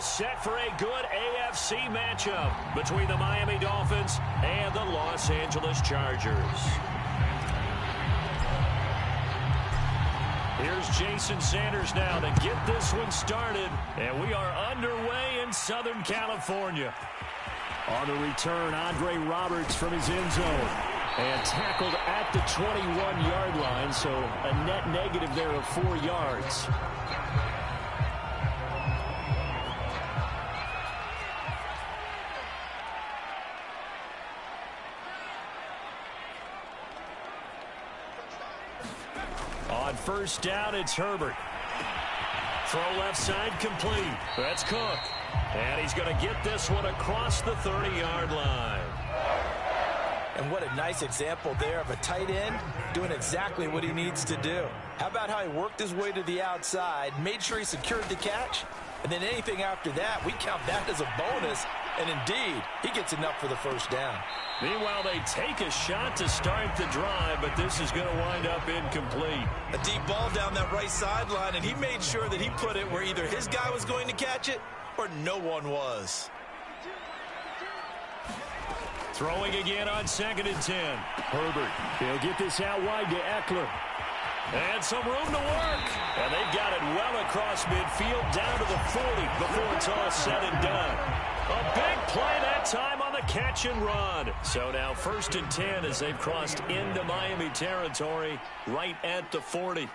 set for a good AFC matchup between the Miami Dolphins and the Los Angeles Chargers. Here's Jason Sanders now to get this one started, and we are underway in Southern California. On the return, Andre Roberts from his end zone. And tackled at the 21-yard line, so a net negative there of 4 yards. On first down, it's Herbert. Throw left side complete. That's Cook. And he's going to get this one across the 30-yard line. And what a nice example there of a tight end doing exactly what he needs to do. How about how he worked his way to the outside, made sure he secured the catch, and then anything after that, we count that as a bonus. And indeed, he gets enough for the first down. Meanwhile, they take a shot to start the drive, but this is going to wind up incomplete. A deep ball down that right sideline, and he made sure that he put it where either his guy was going to catch it or no one was. Throwing again on 2nd and 10. Herbert, he'll get this out wide to Eckler. And some room to work. And they've got it well across midfield down to the 40 before it's all said and done. A big play that time on the catch and run. So now 1st and 10 as they've crossed into Miami territory right at the 40.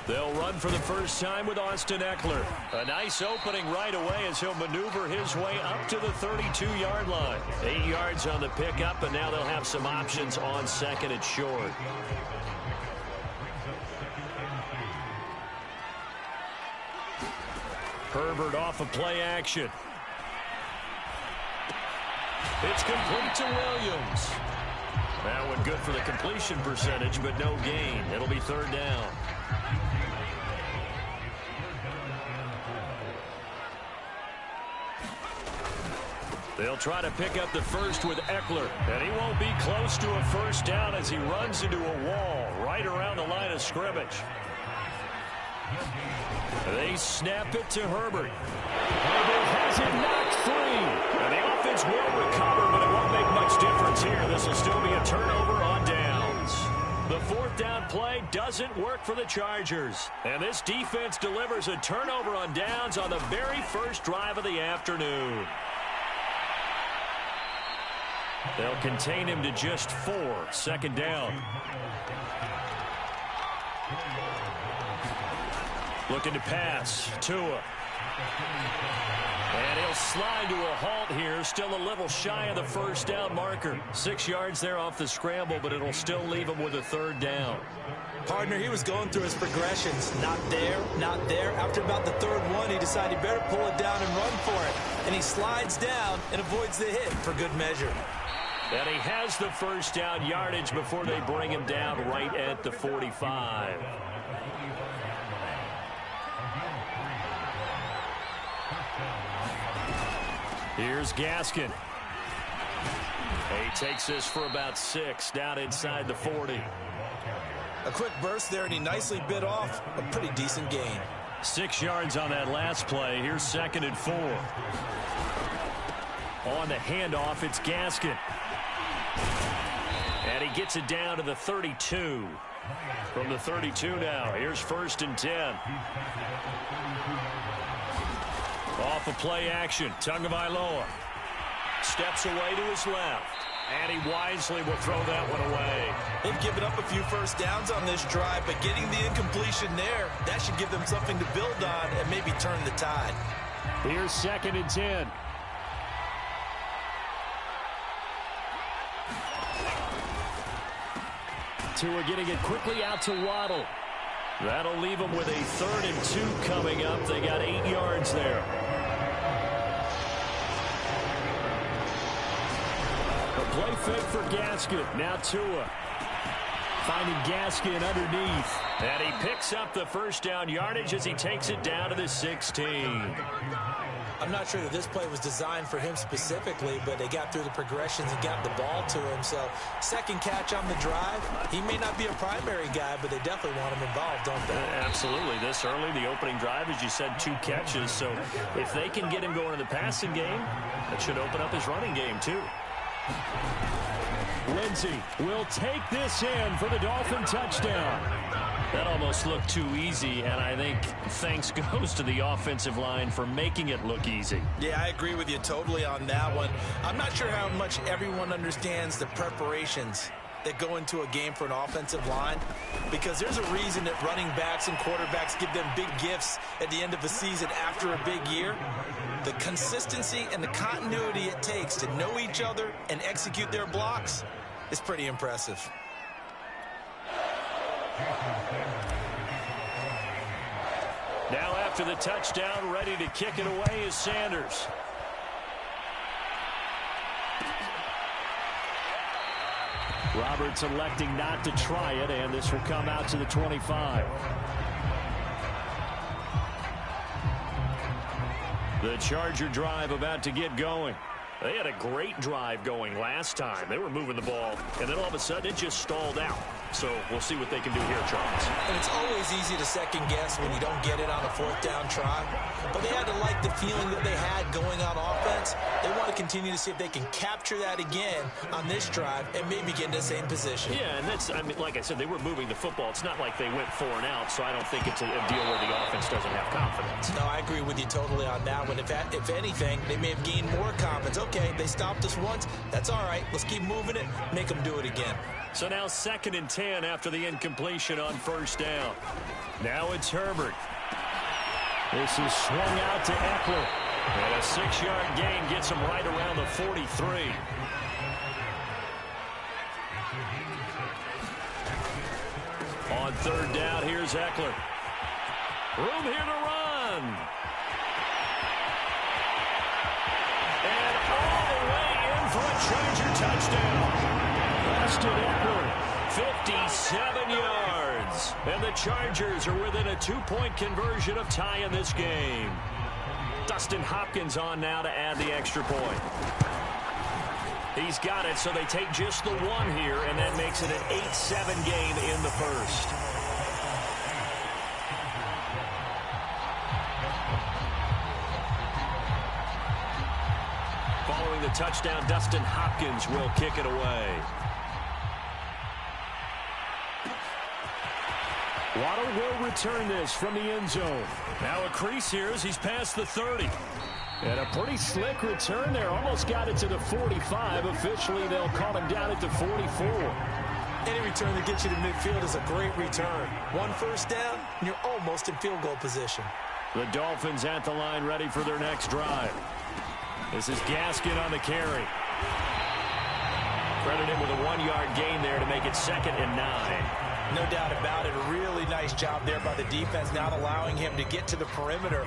They'll run for the first time with Austin Eckler. A nice opening right away as he'll maneuver his way up to the 32-yard line. 8 yards on the pickup, and now they'll have some options on 2nd and short. Herbert off of play action. It's complete to Williams. That one good for the completion percentage, but no gain. It'll be 3rd down. They'll try to pick up the first with Eckler, and he won't be close to a first down as he runs into a wall right around the line of scrimmage. They snap it to Herbert. Herbert has it knocked free. And the offense will recover, but it won't make much difference here. This will still be a turnover on downs. The 4th down play doesn't work for the Chargers. And this defense delivers a turnover on downs on the very first drive of the afternoon. They'll contain him to just 4. 2nd down. Looking to pass. Tua. And he'll slide to a halt here. Still a little shy of the first down marker. 6 yards there off the scramble, but it'll still leave him with a 3rd down. Partner, he was going through his progressions. Not there, not there. After about the 3rd one, he decided he better pull it down and run for it. And he slides down and avoids the hit for good measure. And he has the first down yardage before they bring him down right at the 45. Here's Gaskin. He takes this for about 6 down inside the 40. A quick burst there, and he nicely bit off a pretty decent gain. 6 yards on that last play. Here's 2nd and 4. On the handoff, it's Gaskin. And he gets it down to the 32. From the 32 now, here's 1st and 10. Off of play action, Tagovailoa steps away to his left. And he wisely will throw that one away. They've given up a few first downs on this drive, but getting the incompletion there, that should give them something to build on and maybe turn the tide. Here's 2nd and 10. Tua getting it quickly out to Waddle. That'll leave them with a 3rd and 2 coming up. They got 8 yards there. A play fake for Gaskin. Now Tua finding Gaskin underneath. And he picks up the first down yardage as he takes it down to the 16. I'm not sure that this play was designed for him specifically, but they got through the progressions and got the ball to him. So second catch on the drive. He may not be a primary guy, but they definitely want him involved, don't they? Absolutely. This early, the opening drive, as you said, 2 catches. So if they can get him going in the passing game, that should open up his running game too. Lindsey will take this in for the Dolphin touchdown. That almost looked too easy, and I think thanks goes to the offensive line for making it look easy. Yeah, I agree with you totally on that one. I'm not sure how much everyone understands the preparations that go into a game for an offensive line, because there's a reason that running backs and quarterbacks give them big gifts at the end of the season after a big year. The consistency and the continuity it takes to know each other and execute their blocks is pretty impressive. Now after the touchdown, ready to kick it away is Sanders. Roberts electing not to try it, and this will come out to the 25. The Charger drive about to get going. They had a great drive going last time. They were moving the ball, and then all of a sudden it just stalled out. So we'll see what they can do here, Charles. And it's always easy to second guess when you don't get it on a 4th down try. But they had to like the feeling that they had going on offense. They want to continue to see if they can capture that again on this drive and maybe get in the same position. Yeah, and that's, I mean, like I said, they were moving the football. It's not like they went 4 and out, so I don't think it's a deal where the offense doesn't have confidence. No, I agree with you totally on that one. If anything, they may have gained more confidence. Okay, they stopped us once. That's all right. Let's keep moving it. Make them do it again. So now 2nd and 10 after the incompletion on 1st down. Now it's Herbert. This is swung out to Eckler. And a 6-yard gain gets him right around the 43. On 3rd down, here's Eckler. Room here to run. And all the way in for a Charger touchdown. Austin Eckler, 57 yards. And the Chargers are within a 2-point conversion of tying this game. Dustin Hopkins on now to add the extra point. He's got it, so they take just the 1 here, and that makes it an 8-7 game in the first. Following the touchdown, Dustin Hopkins will kick it away. Waddle will return this from the end zone. Now a crease here as he's past the 30. And a pretty slick return there. Almost got it to the 45. Officially, they'll call him down at the 44. Any return that gets you to midfield is a great return. 1 first down, and you're almost in field goal position. The Dolphins at the line ready for their next drive. This is Gaskin on the carry. Credit him with a 1-yard gain there to make it 2nd and 9. No doubt about it. A really nice job there by the defense, not allowing him to get to the perimeter.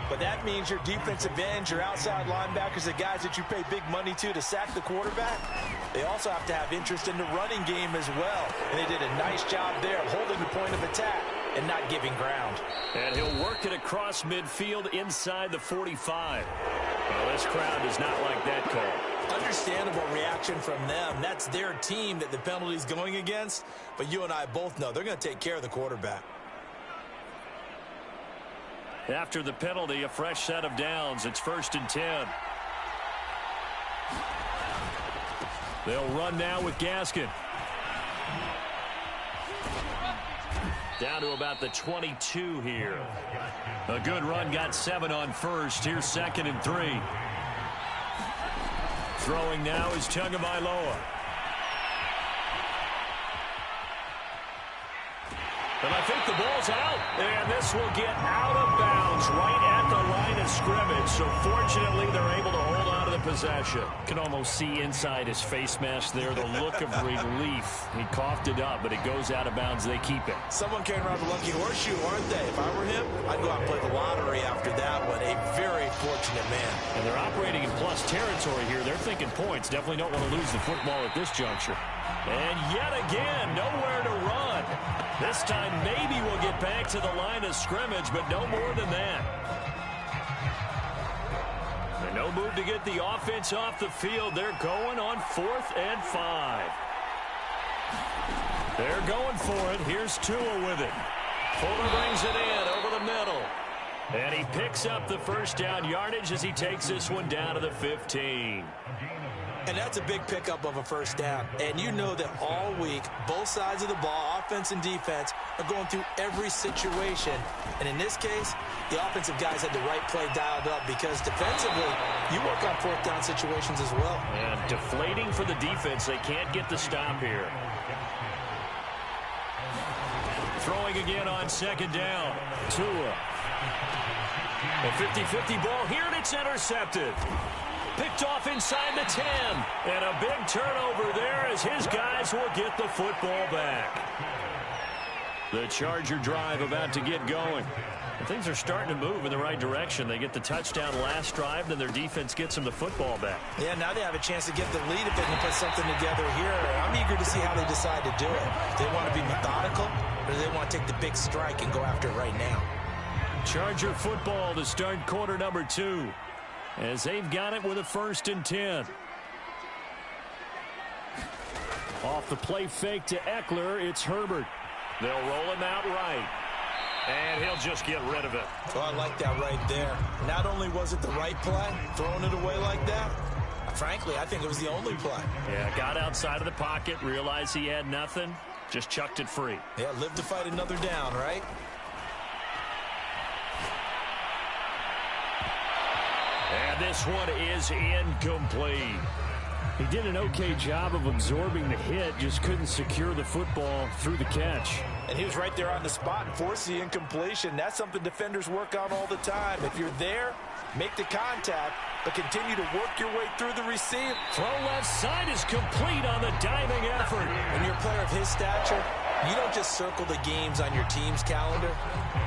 But that means your defensive ends, your outside linebackers, the guys that you pay big money to sack the quarterback, they also have to have interest in the running game as well. And they did a nice job there of holding the point of attack and not giving ground. And he'll work it across midfield inside the 45. Well, this crowd does not like that call. Understandable reaction from them. That's their team that the penalty's going against. But you and I both know they're going to take care of the quarterback. After the penalty, a fresh set of downs. It's 1st and 10. They'll run now with Gaskin. Down to about the 22 here. A good run, got 7 on 1st. Here's 2nd and 3. Throwing now is Tagovailoa. And I think the ball's out. And this will get out of bounds right at the line of scrimmage. So fortunately, they're able to hold on to the possession. Can almost see inside his face mask there the look of relief. He coughed it up, but it goes out of bounds. They keep it. Someone came around the lucky horseshoe, aren't they? If I were him, I'd go out and play the lottery after that one. A very fortunate man. And they're operating in plus territory here. They're thinking points. Definitely don't want to lose the football at this juncture. And yet again, nowhere to run. This time maybe we'll get back to the line of scrimmage, but no more than that. to get the offense off the field. They're going on 4th and 5. They're going for it. Here's Tua with it. Fuller brings it in over the middle. And he picks up the first down yardage as he takes this one down to the 15. And that's a big pickup of a first down. And you know that all week, both sides of the ball, offense and defense, are going through every situation. And in this case, the offensive guys had the right play dialed up because defensively, you work on 4th down situations as well. And deflating for the defense. They can't get the stop here. Throwing again on 2nd down. Tua. A 50-50 ball here, and it's intercepted. Picked off inside the 10. And a big turnover there as his guys will get the football back. The Charger drive about to get going. And things are starting to move in the right direction. They get the touchdown last drive, then their defense gets them the football back. Yeah, now they have a chance to get the lead if they can put something together here. I'm eager to see how they decide to do it. Do they want to be methodical, or do they want to take the big strike and go after it right now? Charger football to start quarter number 2. As they've got it with a 1st and 10. Off the play fake to Eckler, it's Herbert. They'll roll him out right. And he'll just get rid of it. Oh, I like that right there. Not only was it the right play, throwing it away like that, frankly, I think it was the only play. Yeah, got outside of the pocket, realized he had nothing, just chucked it free. Yeah, live to fight another down, right? And this one is incomplete. He did an okay job of absorbing the hit, just couldn't secure the football through the catch. And he was right there on the spot and forced the incompletion. That's something defenders work on all the time. If you're there, make the contact, but continue to work your way through the receiver. Throw left side is complete on the diving effort. When you're a player of his stature, you don't just circle the games on your team's calendar.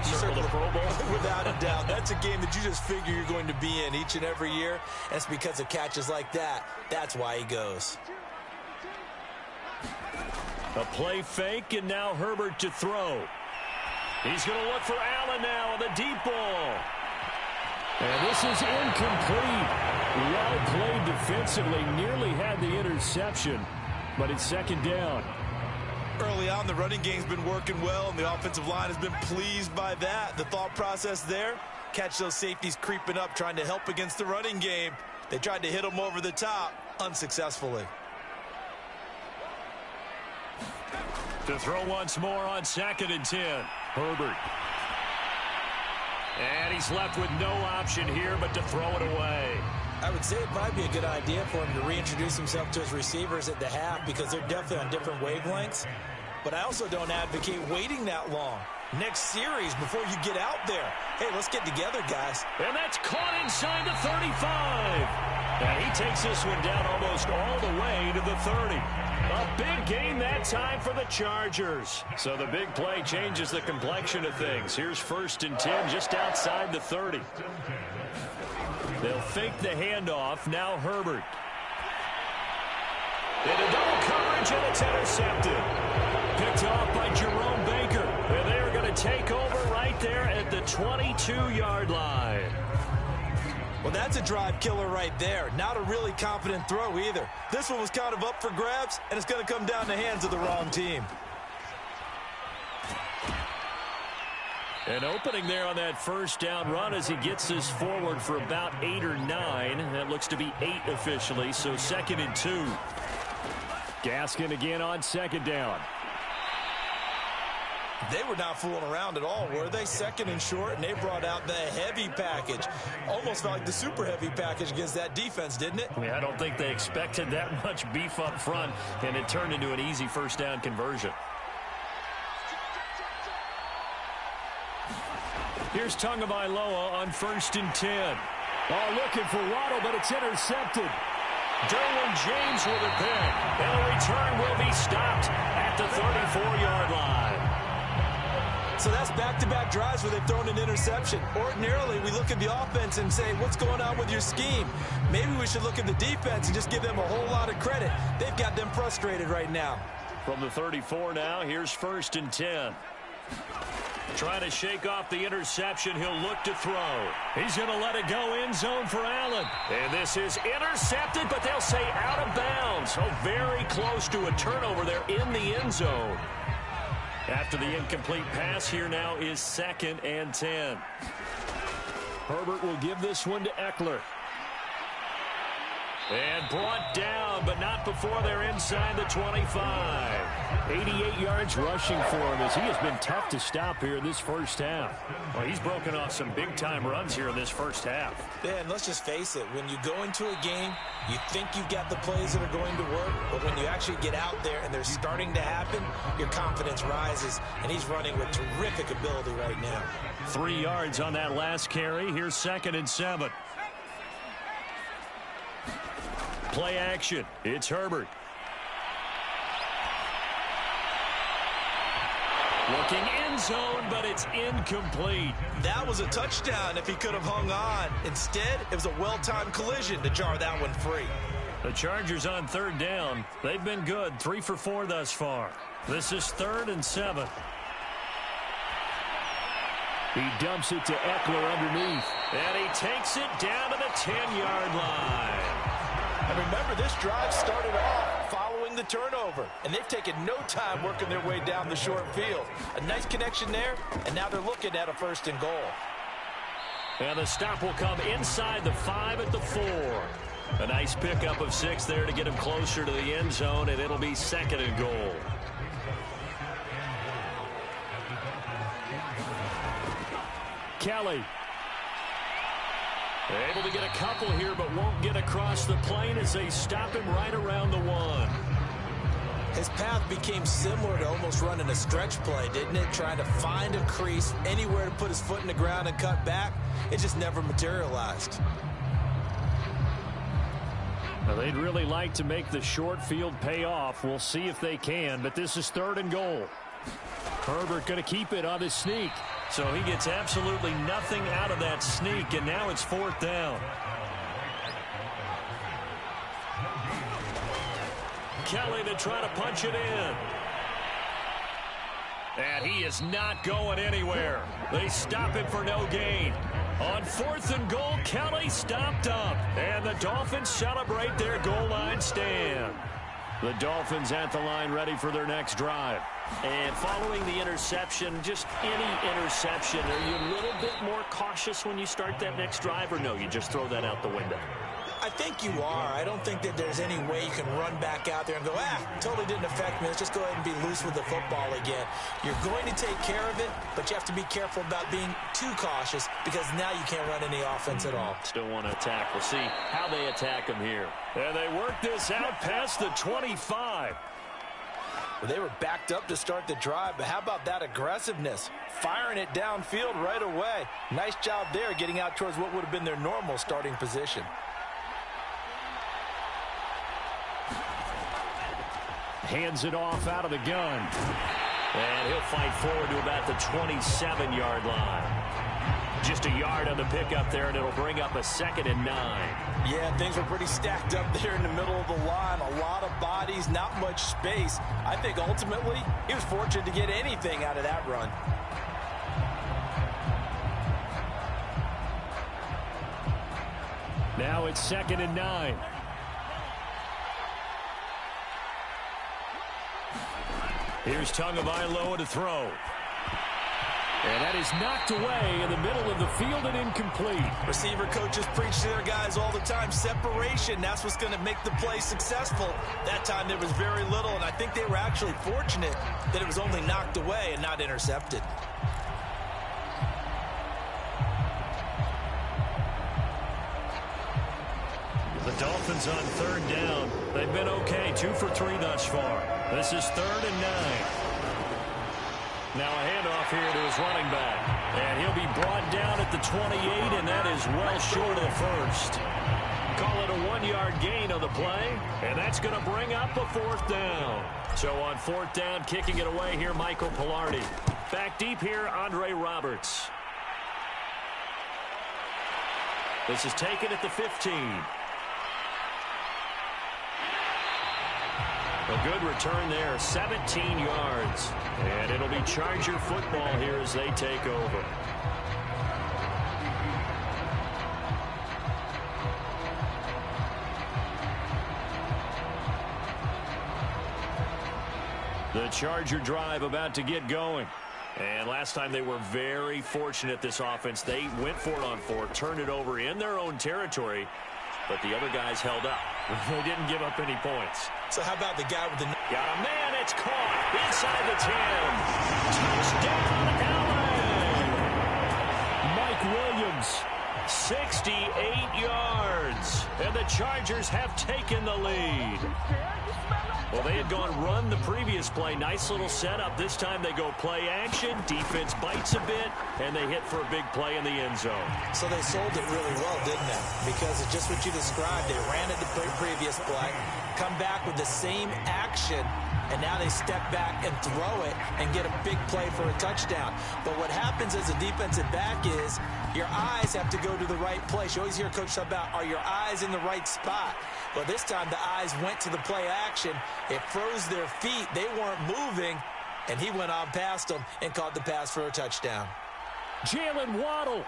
You circle the Pro Bowl. Without a doubt. That's a game that you just figure you're going to be in each and every year. And it's because of catches like that. That's why he goes. A play fake, and now Herbert to throw. He's going to look for Allen now on the deep ball. And this is incomplete. Well played defensively. Nearly had the interception, but it's 2nd down. Early on, the running game's been working well, and the offensive line has been pleased by that. The thought process there, catch those safeties creeping up, trying to help against the running game. They tried to hit them over the top, unsuccessfully. To throw once more on 2nd and 10. Herbert. And he's left with no option here but to throw it away. I would say it'd probably be a good idea for him to reintroduce himself to his receivers at the half because they're definitely on different wavelengths. But I also don't advocate waiting that long. Next series before you get out there. Hey, let's get together, guys. And that's caught inside the 35. And he takes this one down almost all the way to the 30. A big gain that time for the Chargers. So the big play changes the complexion of things. Here's 1st and 10 just outside the 30. They'll fake the handoff. Now Herbert. Into double coverage, and it's intercepted. Picked off by Jerome Baker. And they are going to take over right there at the 22-yard line. Well, that's a drive killer right there. Not a really confident throw either. This one was kind of up for grabs, and it's going to come down the hands of the wrong team. An opening there on that 1st down run as he gets this forward for about 8 or 9. That looks to be 8 officially, so 2nd and 2. Gaskin again on 2nd down. They were not fooling around at all, were they? 2nd and short, and they brought out the heavy package. Almost felt like the super heavy package against that defense, didn't it? I don't think they expected that much beef up front, and it turned into an easy 1st down conversion. Here's Tagovailoa on 1st and 10. Oh, looking for Waddle, but it's intercepted. Derwin James with a pick. And a return will be stopped at the 34-yard line. So that's back-to-back drives where they've thrown an interception. Ordinarily, we look at the offense and say, what's going on with your scheme? Maybe we should look at the defense and just give them a whole lot of credit. They've got them frustrated right now. From the 34 now, here's 1st and 10. Trying to shake off the interception. He'll look to throw. He's going to let it go end zone for Allen. And this is intercepted, but they'll say out of bounds. Oh, very close to a turnover there in the end zone. After the incomplete pass, here now is 2nd and 10. Herbert will give this one to Eckler. And brought down, but not before they're inside the 25. 88 yards rushing for him as he has been tough to stop here in this first half. Well, he's broken off some big-time runs here in this first half. Yeah, and let's just face it. When you go into a game, you think you've got the plays that are going to work, but when you actually get out there and they're starting to happen, your confidence rises, and he's running with terrific ability right now. 3 yards on that last carry. Here's 2nd and 7. Play action. It's Herbert. Looking end zone, but it's incomplete. That was a touchdown if he could have hung on. Instead, it was a well-timed collision to jar that one free. The Chargers on 3rd down. They've been good. 3 for 4 thus far. This is 3rd and 7. He dumps it to Eckler underneath. And he takes it down to the 10-yard line. And remember, this drive started off following the turnover, and they've taken no time working their way down the short field. A nice connection there, and now they're looking at a 1st and goal. And the stop will come inside the 5 at the 4. A nice pickup of 6 there to get him closer to the end zone, and it'll be 2nd and goal. Kelly. Able to get a couple here, but won't get across the plane as they stop him right around the 1. His path became similar to almost running a stretch play, didn't it? Trying to find a crease, anywhere to put his foot in the ground and cut back. It just never materialized. Now, they'd really like to make the short field pay off. We'll see if they can, but this is 3rd and goal. Herbert going to keep it on his sneak. So he gets absolutely nothing out of that sneak, and now it's 4th down. Kelly to try to punch it in. And he is not going anywhere. They stop him for no gain. On 4th and goal, Kelly stopped up. And the Dolphins celebrate their goal line stand. The Dolphins at the line ready for their next drive. And following the interception, just any interception, are you a little bit more cautious when you start that next drive, or no, you just throw that out the window? I think you are. I don't think that there's any way you can run back out there and go, totally didn't affect me. Let's just go ahead and be loose with the football again. You're going to take care of it, but you have to be careful about being too cautious because now you can't run any offense at all. Still want to attack. We'll see how they attack him here. And they work this out past the 25. Well, they were backed up to start the drive, but how about that aggressiveness? Firing it downfield right away. Nice job there getting out towards what would have been their normal starting position. Hands it off out of the gun. And he'll fight forward to about the 27-yard line. Just a yard on the pickup there, and it'll bring up a 2nd and 9. Yeah, things were pretty stacked up there in the middle of the line. A lot of bodies, not much space. I think ultimately he was fortunate to get anything out of that run. Now it's 2nd and 9. Here's Tagovailoa to throw. And that is knocked away in the middle of the field and incomplete. Receiver coaches preach to their guys all the time. Separation, that's what's going to make the play successful. That time there was very little, and I think they were actually fortunate that it was only knocked away and not intercepted. The Dolphins on 3rd down. They've been okay, 2 for 3 thus far. This is 3rd and 9. Now a handoff here to his running back. And he'll be brought down at the 28, and that is well short of the first. Call it a 1-yard gain on the play, and that's going to bring up a 4th down. So on 4th down, kicking it away here, Michael Pilardi. Back deep here, Andre Roberts. This is taken at the 15. A good return there, 17 yards. And it'll be Charger football here as they take over. The Charger drive about to get going. And last time they were very fortunate, this offense. They went for it on 4, turned it over in their own territory, but the other guys held up. They didn't give up any points. So how about the guy with the... Got a man, it's caught inside the 10. Touchdown, Allen! Mike Williams, 68 yards. And the Chargers have taken the lead. Well, they had gone run the previous play. Nice little setup. This time they go play action. Defense bites a bit, and they hit for a big play in the end zone. So they sold it really well, didn't they? Because it's just what you described. They ran it the previous play, come back with the same action, and now they step back and throw it and get a big play for a touchdown. But what happens as a defensive back is your eyes have to go to the right place. You always hear Coach talk about, are your eyes in the right spot? Well, this time the eyes went to the play action. It froze their feet. They weren't moving, and he went on past them and caught the pass for a touchdown. Jalen Waddle.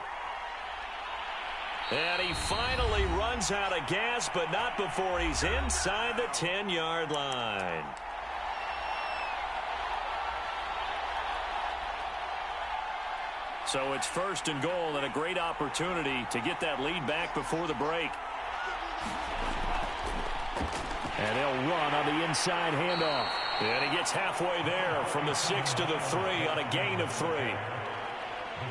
And he finally runs out of gas, but not before he's inside the 10-yard line. So it's 1st and goal, and a great opportunity to get that lead back before the break. And they'll run on the inside handoff. And he gets halfway there from the 6 to the 3 on a gain of 3.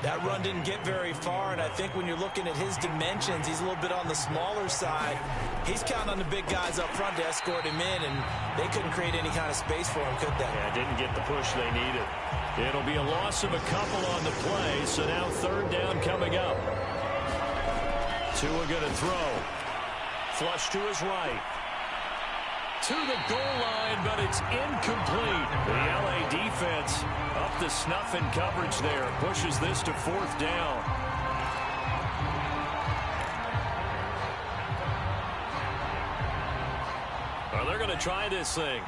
That run didn't get very far, and I think when you're looking at his dimensions, he's a little bit on the smaller side. He's counting on the big guys up front to escort him in, and they couldn't create any kind of space for him, could they? Yeah, didn't get the push they needed. It'll be a loss of a couple on the play, so now 3rd down coming up. Tua going to throw. Flush to his right. To the goal line, but it's incomplete. The LA defense up the snuff in coverage there. Pushes this to 4th down. Well, they're going to try this thing.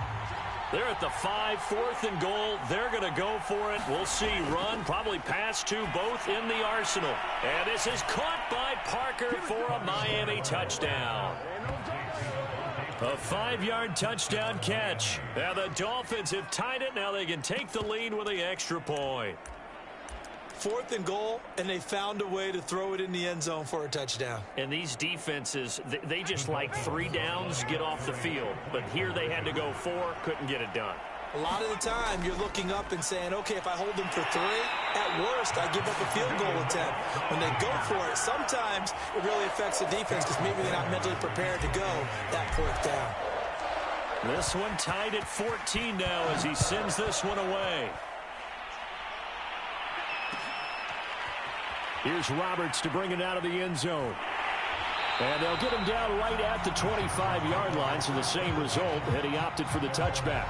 They're at the 5, 4th and goal. They're going to go for it. We'll see. Run, probably pass to both in the arsenal. And this is caught by Parker for a Miami touchdown. A 5-yard touchdown catch. Now the Dolphins have tied it. Now they can take the lead with the extra point. 4th and goal, and they found a way to throw it in the end zone for a touchdown. And these defenses, they just like 3 downs, get off the field. But here they had to go 4, couldn't get it done. A lot of the time, you're looking up and saying, okay, if I hold them for 3, at worst, I give up a field goal attempt. When they go for it, sometimes it really affects the defense because maybe they're not mentally prepared to go that 4th down. This one tied at 14 now as he sends this one away. Here's Roberts to bring it out of the end zone. And they'll get him down right at the 25-yard line, so the same result, and he opted for the touchback.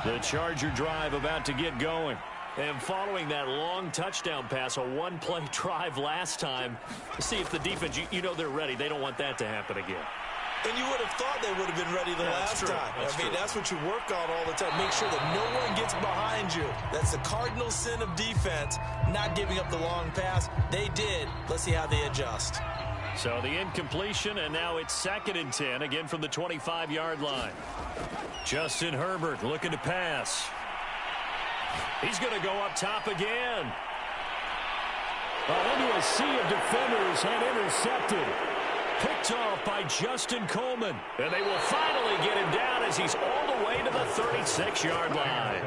The Charger drive about to get going. And following that long touchdown pass, a 1-play drive last time, see if the defense, you know they're ready. They don't want that to happen again. And you would have thought they would have been ready the last time. That's what you work on all the time. Make sure that no one gets behind you. That's the cardinal sin of defense, not giving up the long pass. They did. Let's see how they adjust. So the incompletion, and now it's 2nd and 10, again from the 25-yard line. Justin Herbert looking to pass. He's going to go up top again. Into a sea of defenders and intercepted. Picked off by Justin Coleman. And they will finally get him down as he's all the way to the 36-yard line.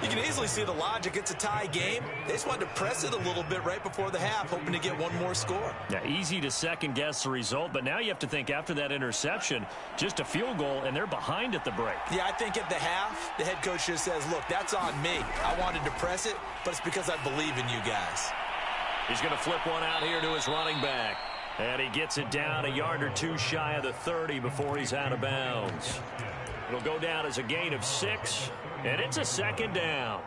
You can easily see the logic. It's a tie game. They just wanted to press it a little bit right before the half, hoping to get one more score. Yeah, easy to second-guess the result, but now you have to think after that interception, just a field goal, and they're behind at the break. Yeah, I think at the half, the head coach just says, look, that's on me. I wanted to press it, but it's because I believe in you guys. He's going to flip one out here to his running back. And he gets it down a yard or 2 shy of the 30 before he's out of bounds. It'll go down as a gain of 6, and it's a 2nd down.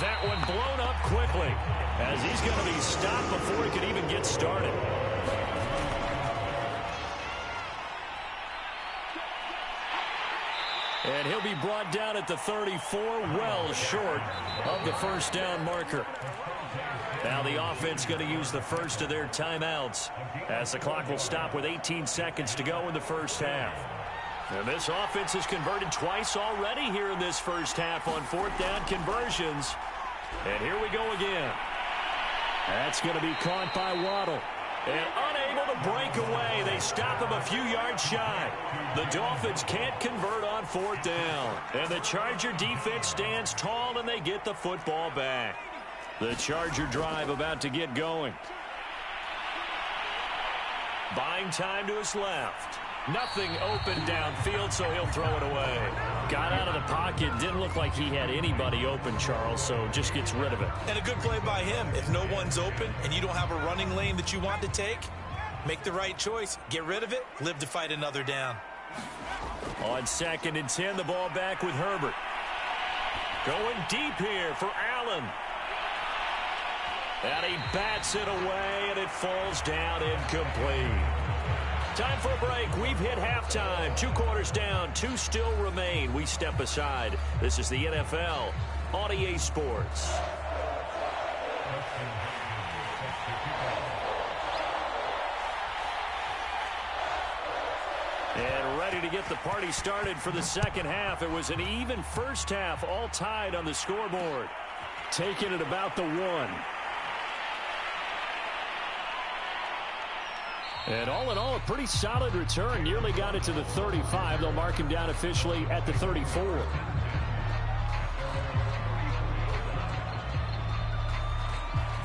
that one blown up quickly as he's going to be stopped before he could even get started. And he'll be brought down at the 34, well short of the first down marker. Now the offense going to use the first of their timeouts as the clock will stop with 18 seconds to go in the first half. And this offense has converted twice already here in this first half on fourth down conversions. And here we go again. That's going to be caught by Waddle. And unable to break away. They stop him a few yards shy. The Dolphins can't convert on fourth down. And the Charger defense stands tall and they get the football back. The Charger drive about to get going. Buying time to his left. Nothing open downfield, so he'll throw it away. Got out of the pocket. Didn't look like he had anybody open, Charles, so just gets rid of it. And a good play by him. If no one's open and you don't have a running lane that you want to take, make the right choice. Get rid of it. Live to fight another down. On 2nd and 10, the ball back with Herbert. Going deep here for Allen. And he bats it away, and it falls down incomplete. Time for a break. We've hit halftime. 2 quarters down. 2 still remain. We step aside. This is the NFL on EA Sports. And ready to get the party started for the second half. It was an even first half, all tied on the scoreboard. Taking it about the 1. And all in all, a pretty solid return. Nearly got it to the 35. They'll mark him down officially at the 34.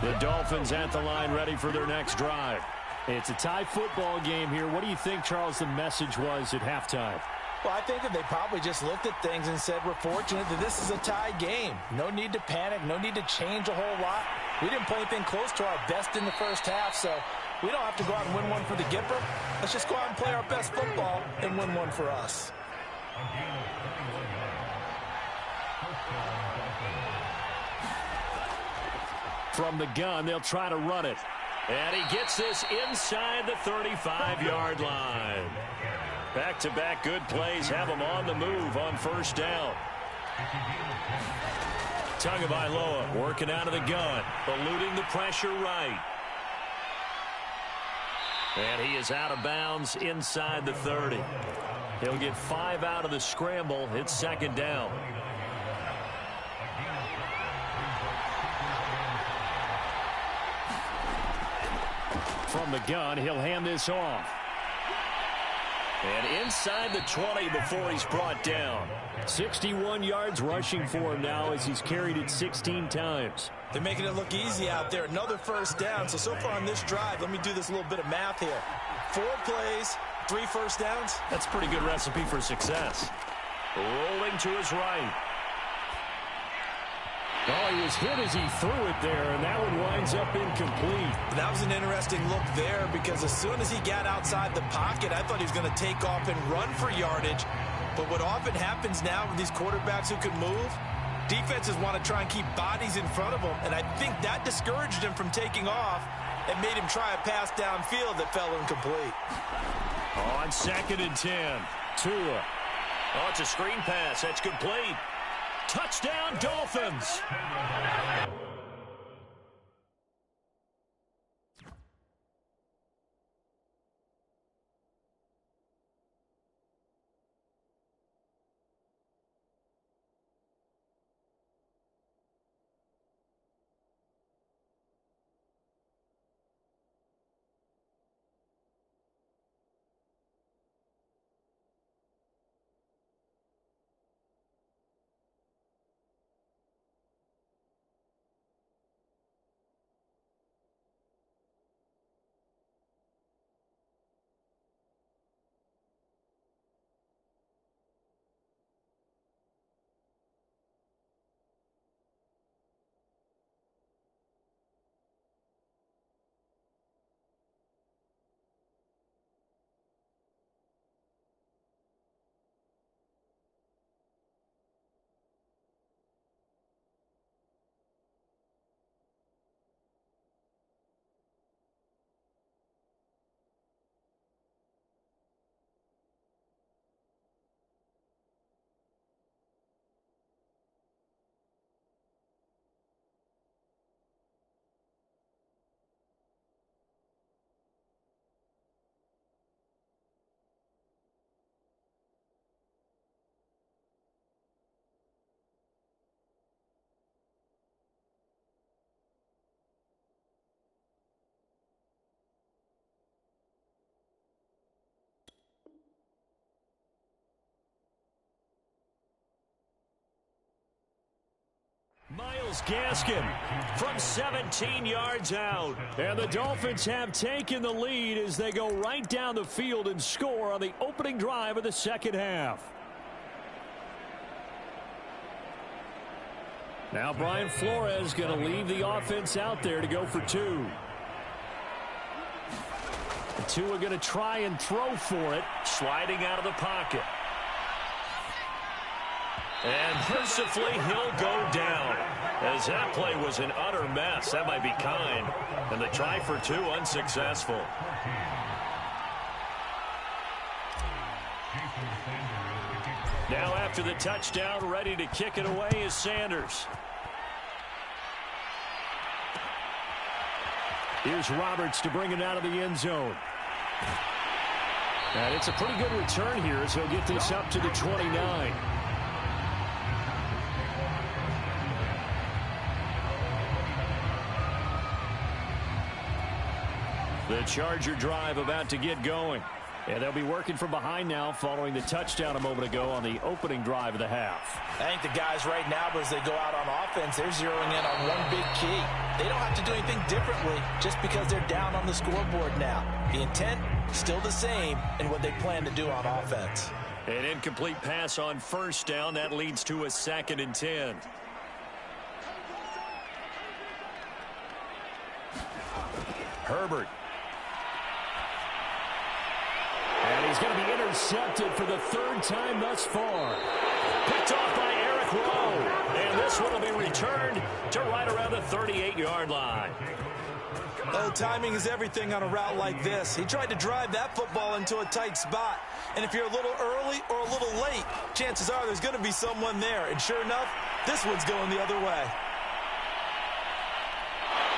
The Dolphins at the line, ready for their next drive. It's a tie football game here. What do you think, Charles, the message was at halftime? Well, I think that they probably just looked at things and said, we're fortunate that this is a tie game. No need to panic. No need to change a whole lot. We didn't play anything close to our best in the first half, so we don't have to go out and win one for the Gipper. Let's just go out and play our best football and win one for us. From the gun, they'll try to run it. And he gets this inside the 35-yard line. Back-to-back good plays have him on the move on first down. Tagovailoa working out of the gun, eluding the pressure right. And he is out of bounds inside the 30. He'll get 5 out of the scramble. It's second down. From the gun, he'll hand this off. And inside the 20 before he's brought down. 61 yards rushing for him now as he's carried it 16 times. They're making it look easy out there. Another first down. So far on this drive, let me do this little bit of math here. 4 plays, 3 first downs. That's a pretty good recipe for success. Rolling to his right. Oh, he was hit as he threw it there, and that one winds up incomplete. That was an interesting look there because as soon as he got outside the pocket, I thought he was going to take off and run for yardage. But what often happens now with these quarterbacks who can move, defenses want to try and keep bodies in front of them, and I think that discouraged him from taking off and made him try a pass downfield that fell incomplete. On 2nd and 10, Tua. Oh, it's a screen pass. That's complete. Touchdown, Dolphins. Myles Gaskin from 17 yards out. And the Dolphins have taken the lead as they go right down the field and score on the opening drive of the second half. Now Brian Flores going to leave the offense out there to go for two. The two are going to try and throw for it, sliding out of the pocket. And mercifully, he'll go down, as that play was an utter mess. That might be kind. And the try for two unsuccessful. Now after the touchdown, ready to kick it away is Sanders. Here's Roberts to bring it out of the end zone. And it's a pretty good return here as he'll get this up to the 29. The Charger drive about to get going. And they'll be working from behind now following the touchdown a moment ago on the opening drive of the half. I think the guys right now, as they go out on offense, they're zeroing in on one big key. They don't have to do anything differently just because they're down on the scoreboard now. The intent, still the same in what they plan to do on offense. An incomplete pass on first down. That leads to a 2nd and 10. Herbert. And he's going to be intercepted for the 3rd time thus far. Picked off by Eric Rowe. And this one will be returned to right around the 38-yard line. Oh, timing is everything on a route like this. He tried to drive that football into a tight spot. And if you're a little early or a little late, chances are there's going to be someone there. And sure enough, this one's going the other way.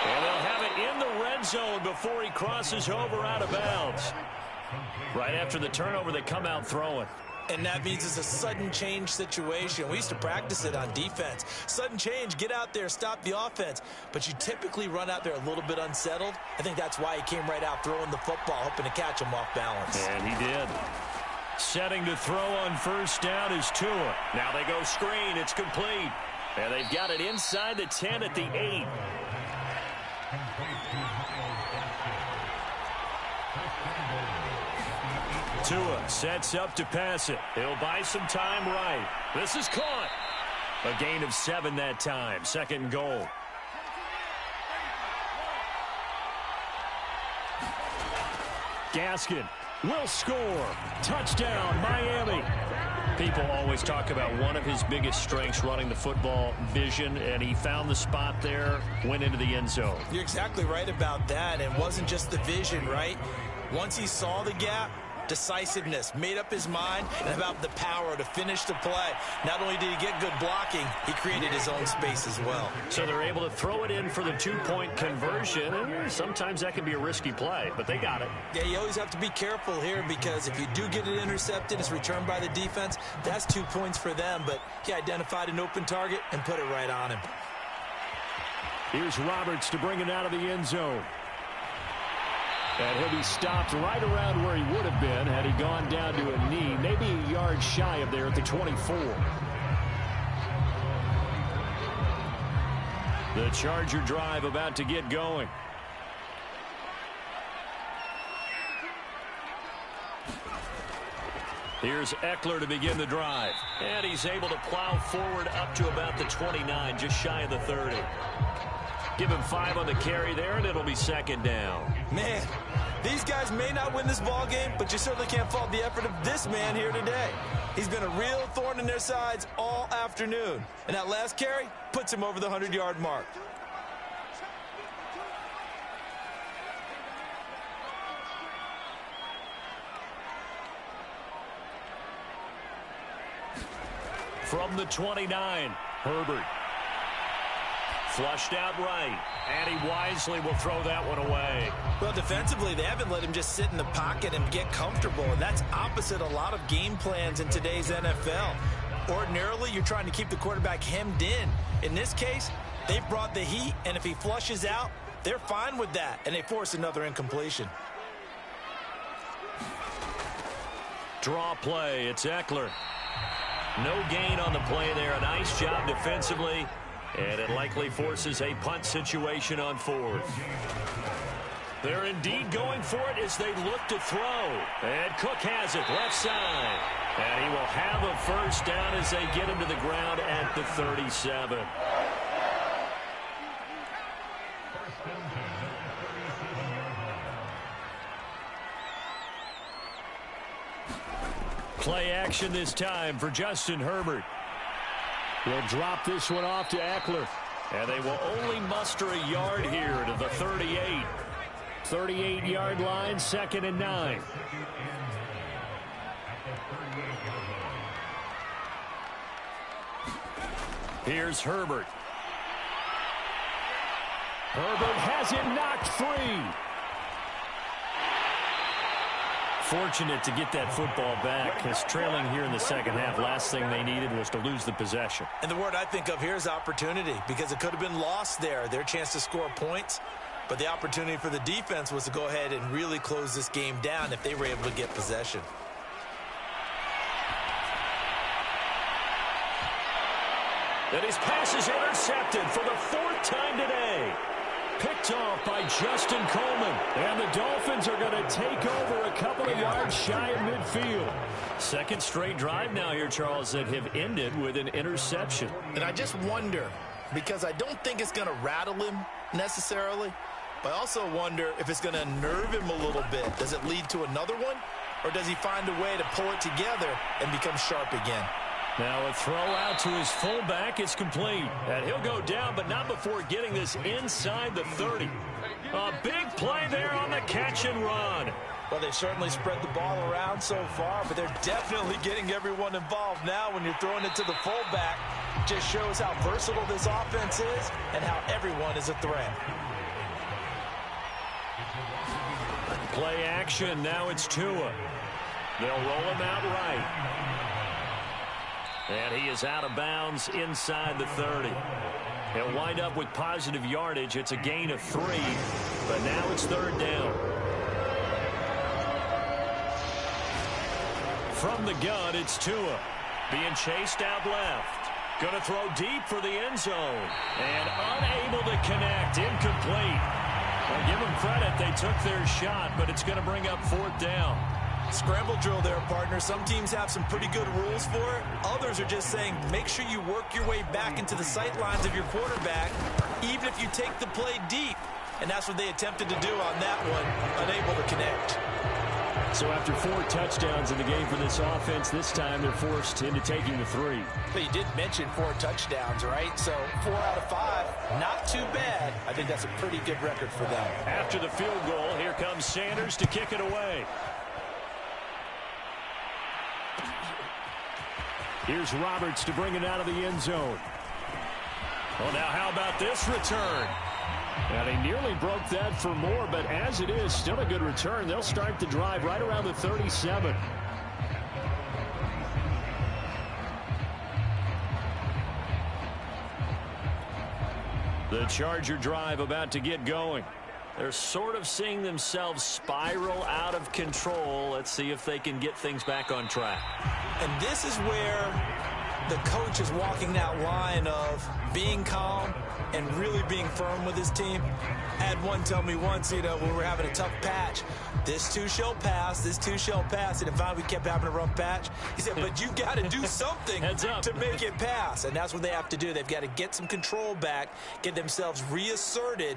And they'll have it in the red zone before he crosses over out of bounds. Right after the turnover, they come out throwing. And that means it's a sudden change situation. We used to practice it on defense. Sudden change, get out there, stop the offense. But you typically run out there a little bit unsettled. I think that's why he came right out throwing the football, hoping to catch him off balance. And he did. Setting to throw on first down is Tua. Now they go screen. It's complete. And they've got it inside the 10 at the 8. Tua sets up to pass it. He'll buy some time right. This is caught. A gain of 7 that time. 2nd and goal. Gaskin will score. Touchdown, Miami. People always talk about one of his biggest strengths running the football, vision, and he found the spot there, went into the end zone. You're exactly right about that. It wasn't just the vision, right? Once he saw the gap, decisiveness, made up his mind, and about the power to finish the play. Not only did he get good blocking, he created his own space as well. So they're able to throw it in for the 2-point conversion, and sometimes that can be a risky play, but they got it. Yeah, you always have to be careful here because if you do get it intercepted, it's returned by the defense, that's 2 points for them, but he identified an open target and put it right on him. Here's Roberts to bring it out of the end zone. And he'll be stopped right around where he would have been had he gone down to a knee, maybe a yard shy of there at the 24. The Charger drive about to get going. Here's Eckler to begin the drive. And he's able to plow forward up to about the 29, just shy of the 30. Give him 5 on the carry there, and it'll be 2nd down. Man, these guys may not win this ball game, but you certainly can't fault the effort of this man here today. He's been a real thorn in their sides all afternoon. And that last carry puts him over the 100-yard mark. From the 29, Herbert. Flushed out right, and he wisely will throw that one away. Well, defensively, they haven't let him just sit in the pocket and get comfortable, and that's opposite a lot of game plans in today's NFL. Ordinarily, you're trying to keep the quarterback hemmed in. In this case, they've brought the heat, and if he flushes out, they're fine with that, and they force another incompletion. Draw play, it's Eckler. No gain on the play there. A nice job defensively. And it likely forces a punt situation on fourth. They're indeed going for it as they look to throw. And Cook has it left side. And he will have a first down as they get him to the ground at the 37. Play action this time for Justin Herbert. He'll drop this one off to Eckler. And they will only muster a yard here to the 38. 38-yard line, 2nd and 9. Here's Herbert. Herbert has it knocked free. Fortunate to get that football back, because trailing here in the second half, last thing they needed was to lose the possession. And the word I think of here is opportunity, because it could have been lost there, their chance to score points. But the opportunity for the defense was to go ahead and really close this game down if they were able to get possession. And his pass is intercepted for the 4th time today. Picked off by Justin Coleman. And the Dolphins are going to take over a couple of yards shy of midfield. Second straight drive now here, Charles, that have ended with an interception. And I just wonder, because I don't think it's going to rattle him necessarily, but I also wonder if it's going to nerve him a little bit. Does it lead to another one? Or does he find a way to pull it together and become sharp again? Now a throw out to his fullback is complete. And he'll go down, but not before getting this inside the 30. A big play there on the catch and run. Well, they certainly spread the ball around so far, but they're definitely getting everyone involved now when you're throwing it to the fullback. Just shows how versatile this offense is and how everyone is a threat. Play action. Now it's Tua. They'll roll him out right. And he is out of bounds inside the 30. He'll wind up with positive yardage. It's a gain of 3, but now it's 3rd down. From the gun, it's Tua. Being chased out left. Going to throw deep for the end zone. And unable to connect. Incomplete. Well, give them credit. They took their shot, but it's going to bring up 4th down. Scramble drill there, partner. Some teams have some pretty good rules for it. Others are just saying make sure you work your way back into the sight lines of your quarterback, even if you take the play deep. And that's what they attempted to do on that one, unable to connect. So after 4 touchdowns in the game for this offense, this time they're forced into taking the 3. But you did mention 4 touchdowns, right? So 4 out of 5, not too bad. I think that's a pretty good record for them. After the field goal, here comes Sanders to kick it away. Here's Roberts to bring it out of the end zone. Well, now how about this return? And he nearly broke that for more, but as it is, still a good return. They'll start the drive right around the 37. The Charger drive about to get going. They're sort of seeing themselves spiral out of control. Let's see if they can get things back on track. And this is where the coach is walking that line of being calm and really being firm with his team. I had one tell me once, when we were having a tough patch, this too shall pass, this too shall pass. And finally we kept having a rough patch. He said, but you got to do something to make it pass. And that's what they have to do. They've got to get some control back, get themselves reasserted,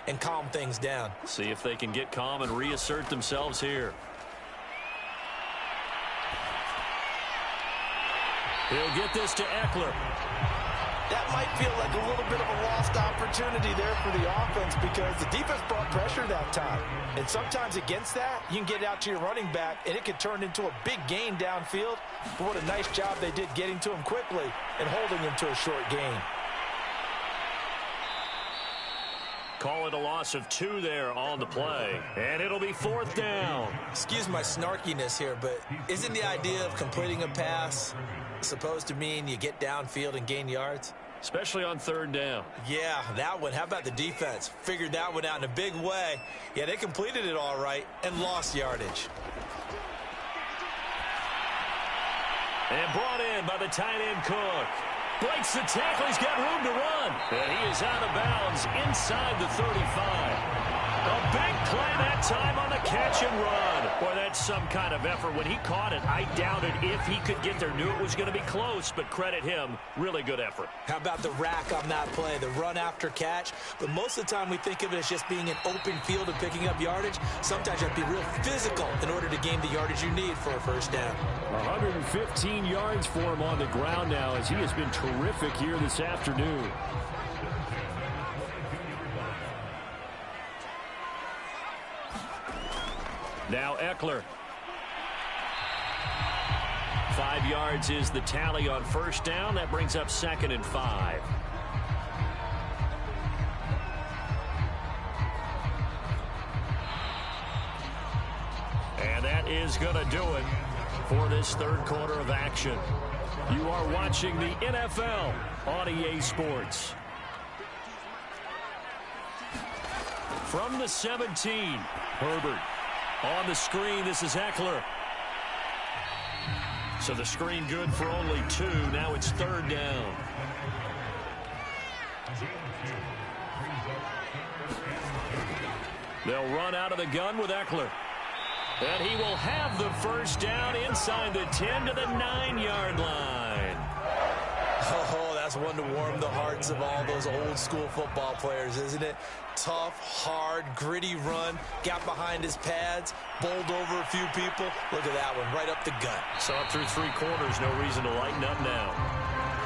and calm things down. See if they can get calm and reassert themselves here. He'll get this to Eckler. That might feel like a little bit of a lost opportunity there for the offense because the defense brought pressure that time. And sometimes against that, you can get out to your running back, and it could turn into a big gain downfield. But what a nice job they did getting to him quickly and holding him to a short gain. Call it a loss of 2 there on the play. And it'll be 4th down. Excuse my snarkiness here, but isn't the idea of completing a pass supposed to mean you get downfield and gain yards? Especially on 3rd down. Yeah, that one. How about the defense? Figured that one out in a big way. Yeah, they completed it all right and lost yardage. And brought in by the tight end Cook. Breaks the tackle. He's got room to run. And he is out of bounds inside the 35. A big play that time on the catch and run. Boy, that's some kind of effort. When he caught it, I doubted if he could get there. Knew it was going to be close, but credit him. Really good effort. How about the rack on that play, the run after catch? But most of the time we think of it as just being an open field and picking up yardage. Sometimes you have to be real physical in order to gain the yardage you need for a first down. 115 yards for him on the ground now as he has been terrific here this afternoon. Now Ekeler. 5 yards is the tally on first down. That brings up 2nd and 5. And that is going to do it for this third quarter of action. You are watching the NFL on EA Sports. From the 17, Herbert. On the screen, this is Ekeler. So the screen good for only 2. Now it's 3rd down. They'll run out of the gun with Ekeler. And he will have the first down inside the 10 to the 9-yard line. Oh, that's one to warm the hearts of all those old school football players, isn't it? Tough, hard, gritty run. Got behind his pads, bowled over a few people. Look at that one, right up the gut. Saw it through 3 quarters. No reason to lighten up now.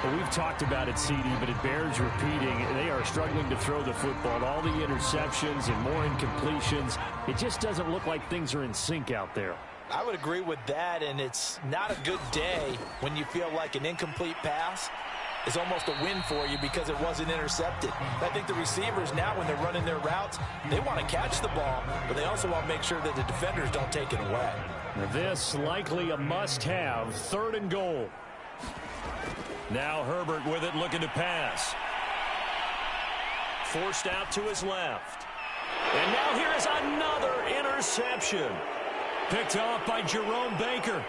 Well, we've talked about it, CD, but it bears repeating. They are struggling to throw the football. All the interceptions and more incompletions. It just doesn't look like things are in sync out there. I would agree with that, and it's not a good day when you feel like an incomplete pass is almost a win for you because it wasn't intercepted. I think the receivers now, when they're running their routes, they want to catch the ball, but they also want to make sure that the defenders don't take it away. This likely a must-have, 3rd and goal. Now Herbert with it, looking to pass. Forced out to his left. And now here is another interception. Picked off by Jerome Baker.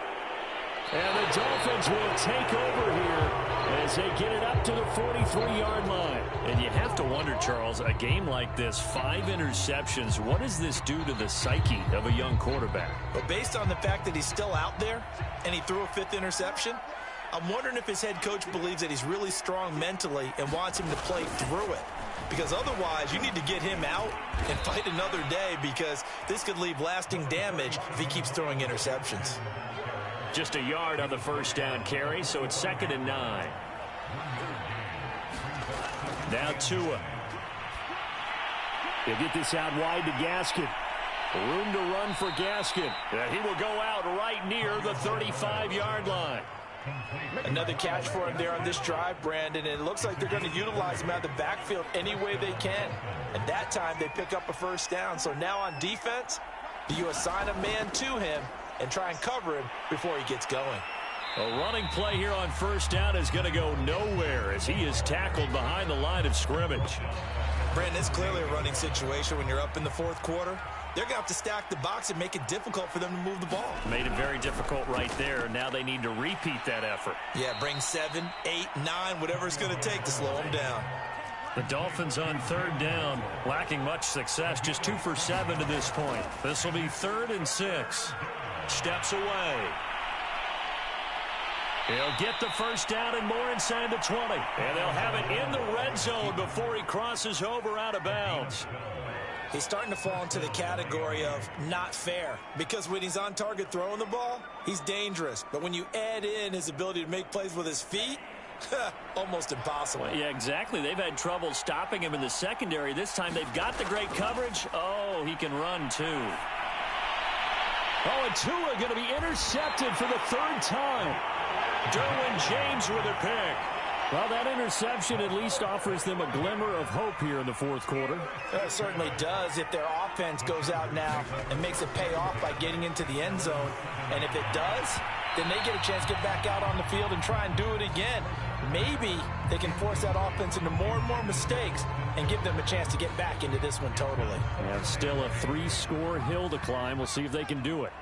And the Dolphins will take over here as they get it up to the 43-yard line. And you have to wonder, Charles, a game like this, 5 interceptions, what does this do to the psyche of a young quarterback? But based on the fact that he's still out there and he threw a 5th interception, I'm wondering if his head coach believes that he's really strong mentally and wants him to play through it. Because otherwise, you need to get him out and fight another day, because this could leave lasting damage if he keeps throwing interceptions. Just a yard on the first down carry, so it's 2nd and 9. Now Tua. He'll get this out wide to Gaskin. Room to run for Gaskin. He will go out right near the 35-yard line. Another catch for him there on this drive, Brandon, and it looks like they're going to utilize him out of the backfield any way they can. And that time they pick up a first down. So now on defense, do you assign a man to him and try and cover him before he gets going? A running play here on first down is going to go nowhere as he is tackled behind the line of scrimmage. Brandon, it's clearly a running situation when you're up in the 4th quarter. They're going to have to stack the box and make it difficult for them to move the ball. Made it very difficult right there. Now they need to repeat that effort. Yeah, bring 7, 8, 9, whatever it's going to take to slow them down. The Dolphins on 3rd down, lacking much success, just 2 for 7 to this point. This will be 3rd and 6. Steps away. He'll get the first down and more inside the 20. And they'll have it in the red zone before he crosses over out of bounds. He's starting to fall into the category of not fair, because when he's on target throwing the ball, he's dangerous. But when you add in his ability to make plays with his feet, almost impossible. Yeah, exactly. They've had trouble stopping him in the secondary. This time they've got the great coverage. Oh, he can run too. Oh, and Tua going to be intercepted for the 3rd time. Derwin James with a pick. Well, that interception at least offers them a glimmer of hope here in the 4th quarter. It certainly does if their offense goes out now and makes it pay off by getting into the end zone. And if it does, then they get a chance to get back out on the field and try and do it again. Maybe they can force that offense into more and more mistakes and give them a chance to get back into this one totally. And still a 3-score hill to climb. We'll see if they can do it.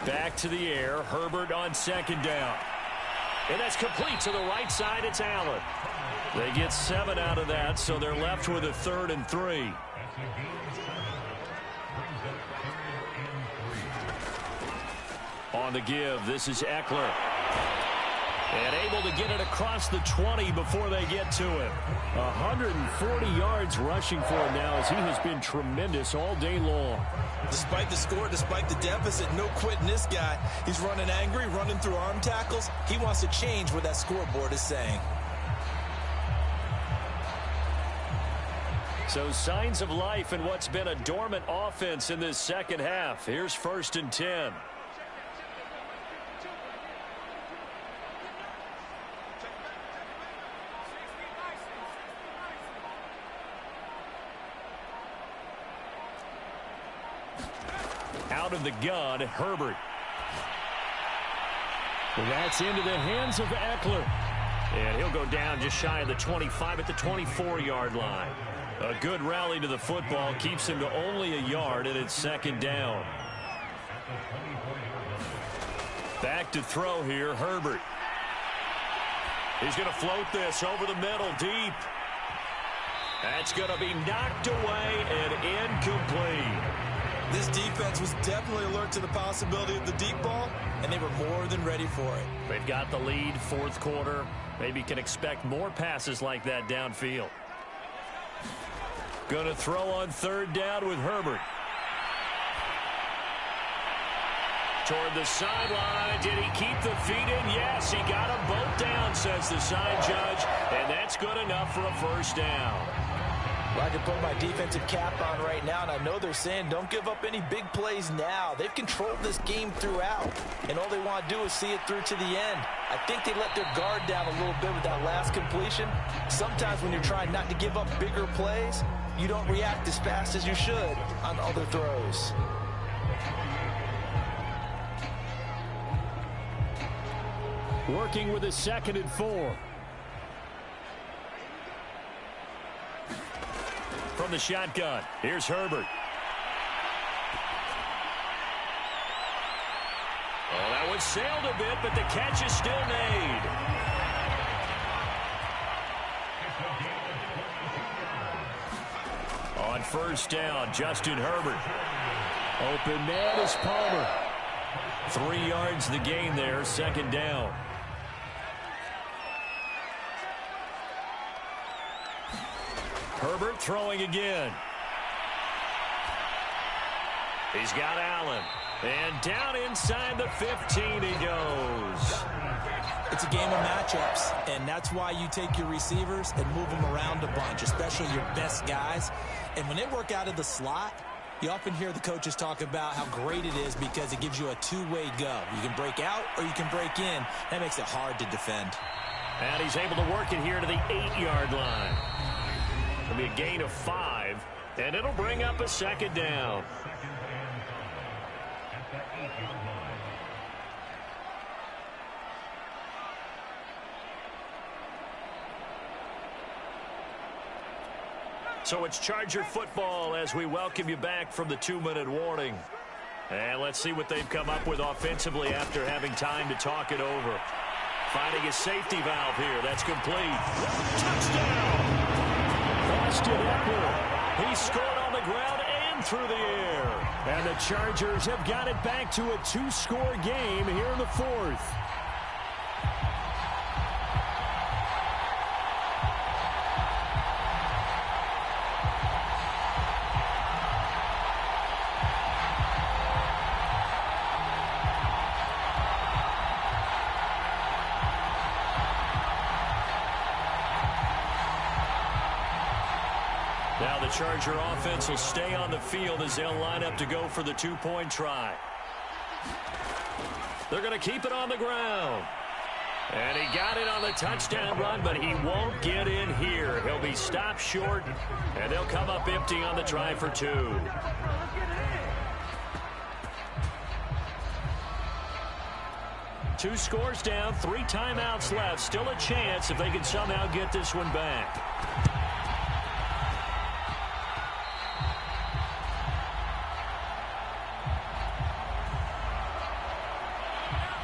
Back to the air. Herbert on second down. And that's complete to the right side. It's Allen. They get 7 out of that, so they're left with a 3rd and 3. On the give, this is Eckler. And able to get it across the 20 before they get to him. 140 yards rushing for him now as he has been tremendous all day long. Despite the score, despite the deficit, no quitting this guy. He's running angry, running through arm tackles. He wants to change what that scoreboard is saying. So signs of life in what's been a dormant offense in this second half. Here's 1st and 10. Out of the gun, Herbert. And that's into the hands of Eckler. And he'll go down just shy of the 25 at the 24-yard line. A good rally to the football keeps him to only a yard, and it's 2nd down. Back to throw here, Herbert. He's going to float this over the middle, deep. That's going to be knocked away and incomplete. This defense was definitely alert to the possibility of the deep ball, and they were more than ready for it. They've got the lead, 4th quarter. Maybe can expect more passes like that downfield. Going to throw on 3rd down with Herbert. Toward the sideline. Did he keep the feet in? Yes, he got them both down, says the side judge. And that's good enough for a 1st down. Well, I can put my defensive cap on right now, and I know they're saying don't give up any big plays now. They've controlled this game throughout, and all they want to do is see it through to the end. I think they let their guard down a little bit with that last completion. Sometimes when you're trying not to give up bigger plays, you don't react as fast as you should on other throws. Working with a 2nd and 4. From the shotgun, here's Herbert. Oh, that one sailed a bit, but the catch is still made. On 1st down, Justin Herbert. Open man is Palmer. 3 yards the gain there, 2nd down. Herbert throwing again. He's got Allen. And down inside the 15 he goes. It's a game of matchups, and that's why you take your receivers and move them around a bunch, especially your best guys. And when they work out of the slot, you often hear the coaches talk about how great it is because it gives you a two-way go. You can break out or you can break in. That makes it hard to defend. And he's able to work it here to the 8-yard line. It'll be a gain of 5, and it'll bring up a 2nd down. So it's Charger football as we welcome you back from the 2-minute warning. And let's see what they've come up with offensively after having time to talk it over. Finding a safety valve here. That's complete. Touchdown! Austin Eckler. He scored on the ground and through the air. And the Chargers have got it back to a 2-score game here in the 4th. Now the Charger offense will stay on the field as they'll line up to go for the 2-point try. They're going to keep it on the ground. And he got it on the touchdown run, but he won't get in here. He'll be stopped short, and they'll come up empty on the try for 2. Two scores down, 3 timeouts left. Still a chance if they can somehow get this one back.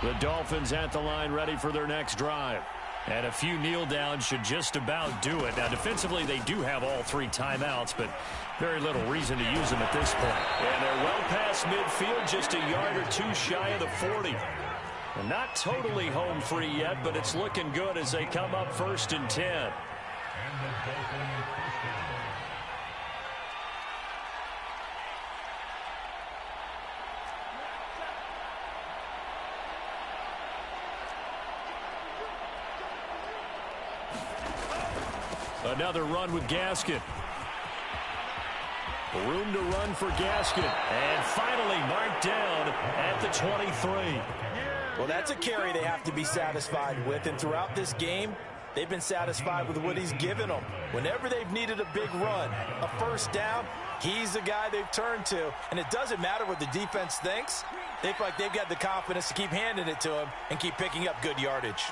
The Dolphins at the line ready for their next drive. And a few kneel downs should just about do it. Now, defensively, they do have all 3 timeouts, but very little reason to use them at this point. And they're well past midfield, just a yard or 2 shy of the 40. And not totally home free yet, but it's looking good as they come up 1st and 10. Another run with Gaskin. Room to run for Gaskin. And finally marked down at the 23. Well, that's a carry they have to be satisfied with. And throughout this game, they've been satisfied with what he's given them. Whenever they've needed a big run, a first down, he's the guy they've turned to. And it doesn't matter what the defense thinks. They feel like they've got the confidence to keep handing it to him and keep picking up good yardage.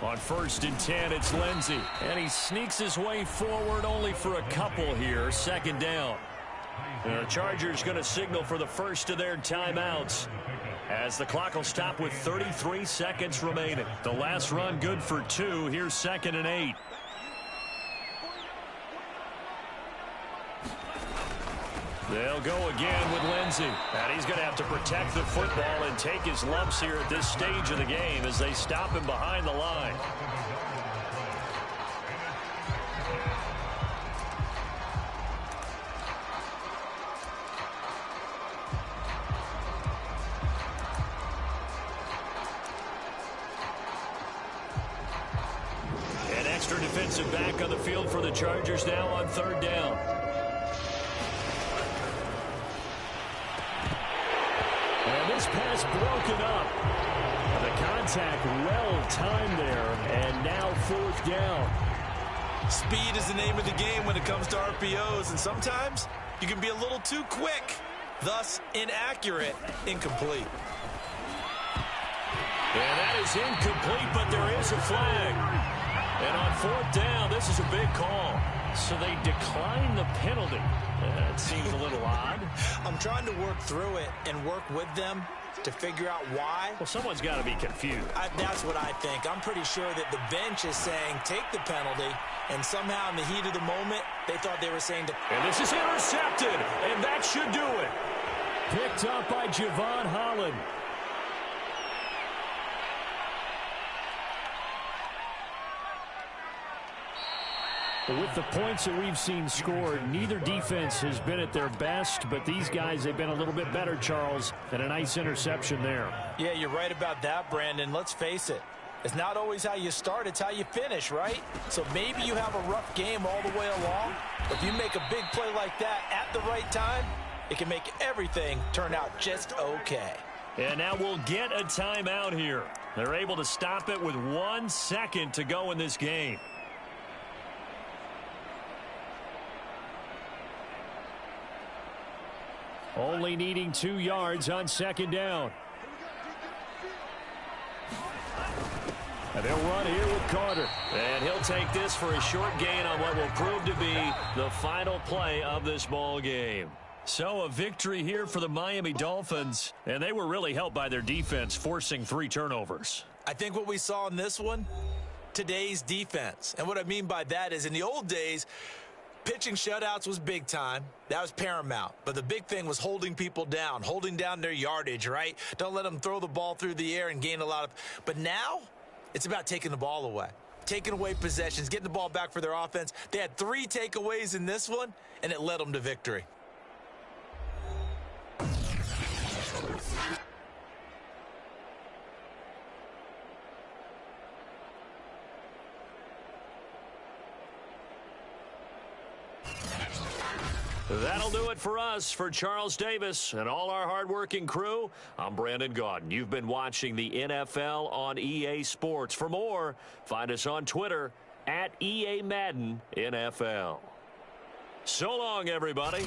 On 1st and 10, it's Lindsey. And he sneaks his way forward only for a couple here. 2nd down. The Chargers going to signal for the first of their timeouts as the clock will stop with 33 seconds remaining. The last run good for 2. Here's 2nd and 8. They'll go again with Lindsey. And he's going to have to protect the football and take his lumps here at this stage of the game as they stop him behind the line. An extra defensive back on the field for the Chargers now on 3rd down. This pass broken up. The contact well timed there, and now 4th down. Speed is the name of the game when it comes to RPOs, and sometimes you can be a little too quick, thus inaccurate, incomplete. And that is incomplete, but there is a flag. And on 4th down, this is a big call. So they decline the penalty. That seems a little odd. I'm trying to work through it and work with them to figure out why. Well, someone's got to be confused. That's what I think. I'm pretty sure that the bench is saying take the penalty, and somehow in the heat of the moment, they thought they were saying to... And this is intercepted, and that should do it. Picked up by Javon Holland. With the points that we've seen scored, neither defense has been at their best, but these guys have been a little bit better, Charles, and a nice interception there. Yeah, you're right about that, Brandon. Let's face it. It's not always how you start, it's how you finish, right? So maybe you have a rough game all the way along, but if you make a big play like that at the right time, it can make everything turn out just okay. And now we'll get a timeout here. They're able to stop it with 1 second to go in this game. Only needing 2 yards on 2nd down. And they'll run here with Carter. And he'll take this for a short gain on what will prove to be the final play of this ball game. So a victory here for the Miami Dolphins. And they were really helped by their defense, forcing 3 turnovers. I think what we saw in this one, today's defense. And what I mean by that is in the old days, pitching shutouts was big time. That was paramount. But the big thing was holding people down, holding down their yardage, right? Don't let them throw the ball through the air and gain a lot of... But now, it's about taking the ball away. Taking away possessions, getting the ball back for their offense. They had 3 takeaways in this one, and it led them to victory. That'll do it for us. For Charles Davis and all our hardworking crew, I'm Brandon Gaudin. You've been watching the NFL on EA Sports. For more, find us on Twitter at EA Madden NFL. So long, everybody.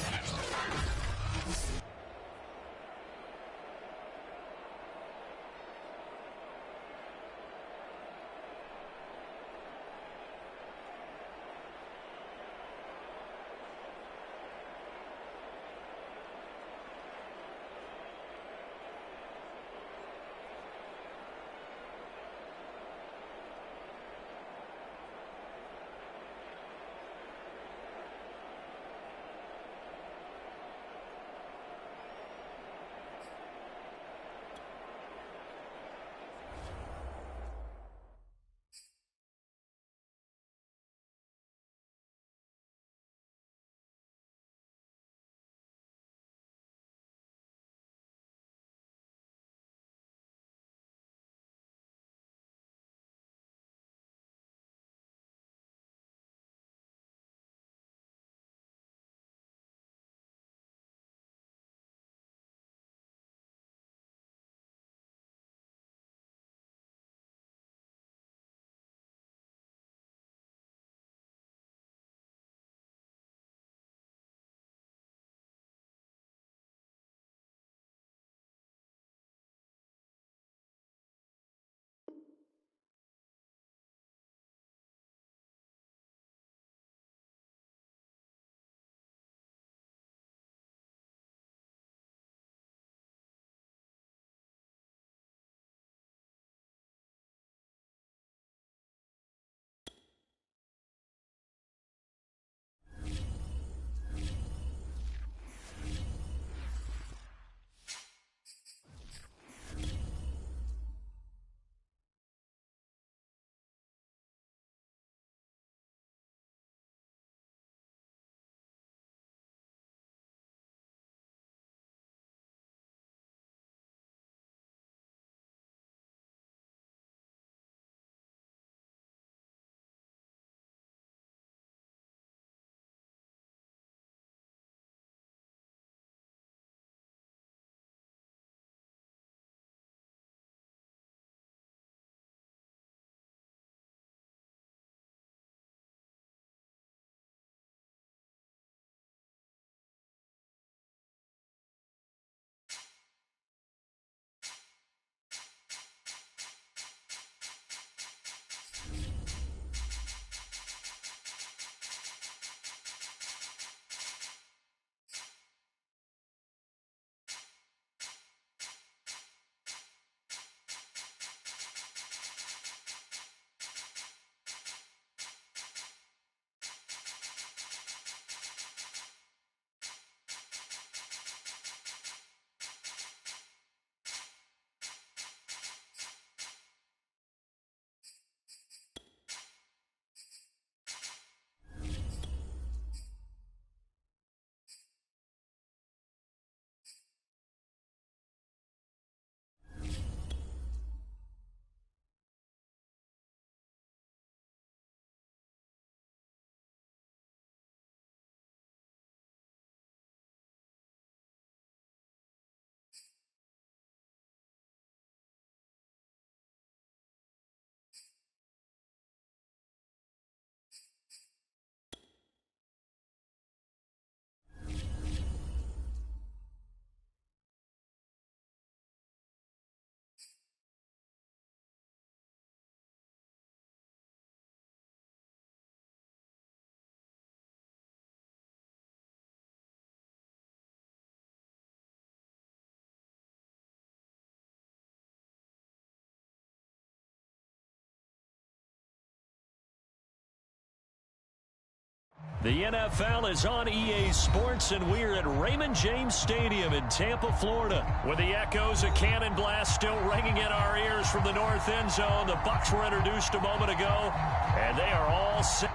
The NFL is on EA Sports, and we're at Raymond James Stadium in Tampa, Florida, with the echoes of cannon blast still ringing in our ears from the north end zone. The Bucs were introduced a moment ago, and they are all set.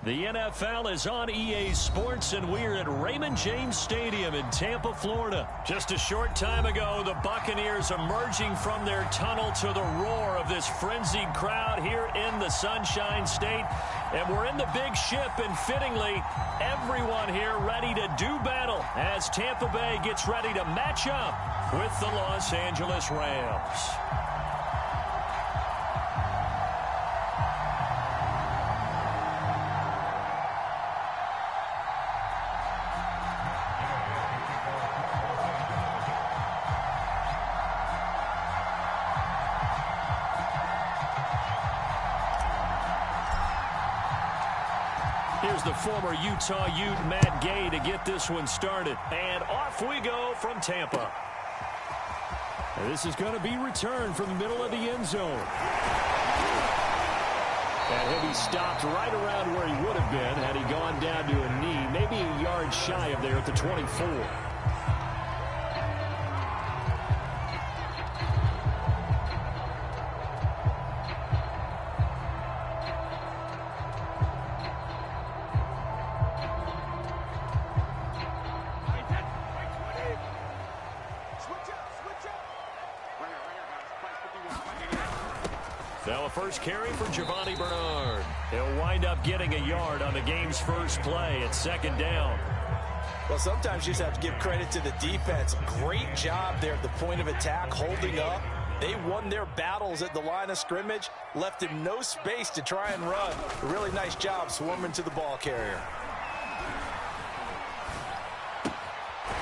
The NFL is on EA Sports, and we're at Raymond James Stadium in Tampa, Florida. Just a short time ago, the Buccaneers emerging from their tunnel to the roar of this frenzied crowd here in the Sunshine State. And we're in the big ship, and fittingly, everyone here ready to do battle as Tampa Bay gets ready to match up with the Los Angeles Rams. Here's the former Utah Ute, Matt Gay, to get this one started. And off we go from Tampa. And this is going to be returned from the middle of the end zone. And he'll be stopped right around where he would have been had he gone down to a knee, maybe a yard shy of there at the 24. Now a first carry for Giovani Bernard. He'll wind up getting a yard on the game's first play at second down. Well, sometimes you just have to give credit to the defense. Great job there at the point of attack, holding up. They won their battles at the line of scrimmage, left him no space to try and run. A really nice job swarming to the ball carrier.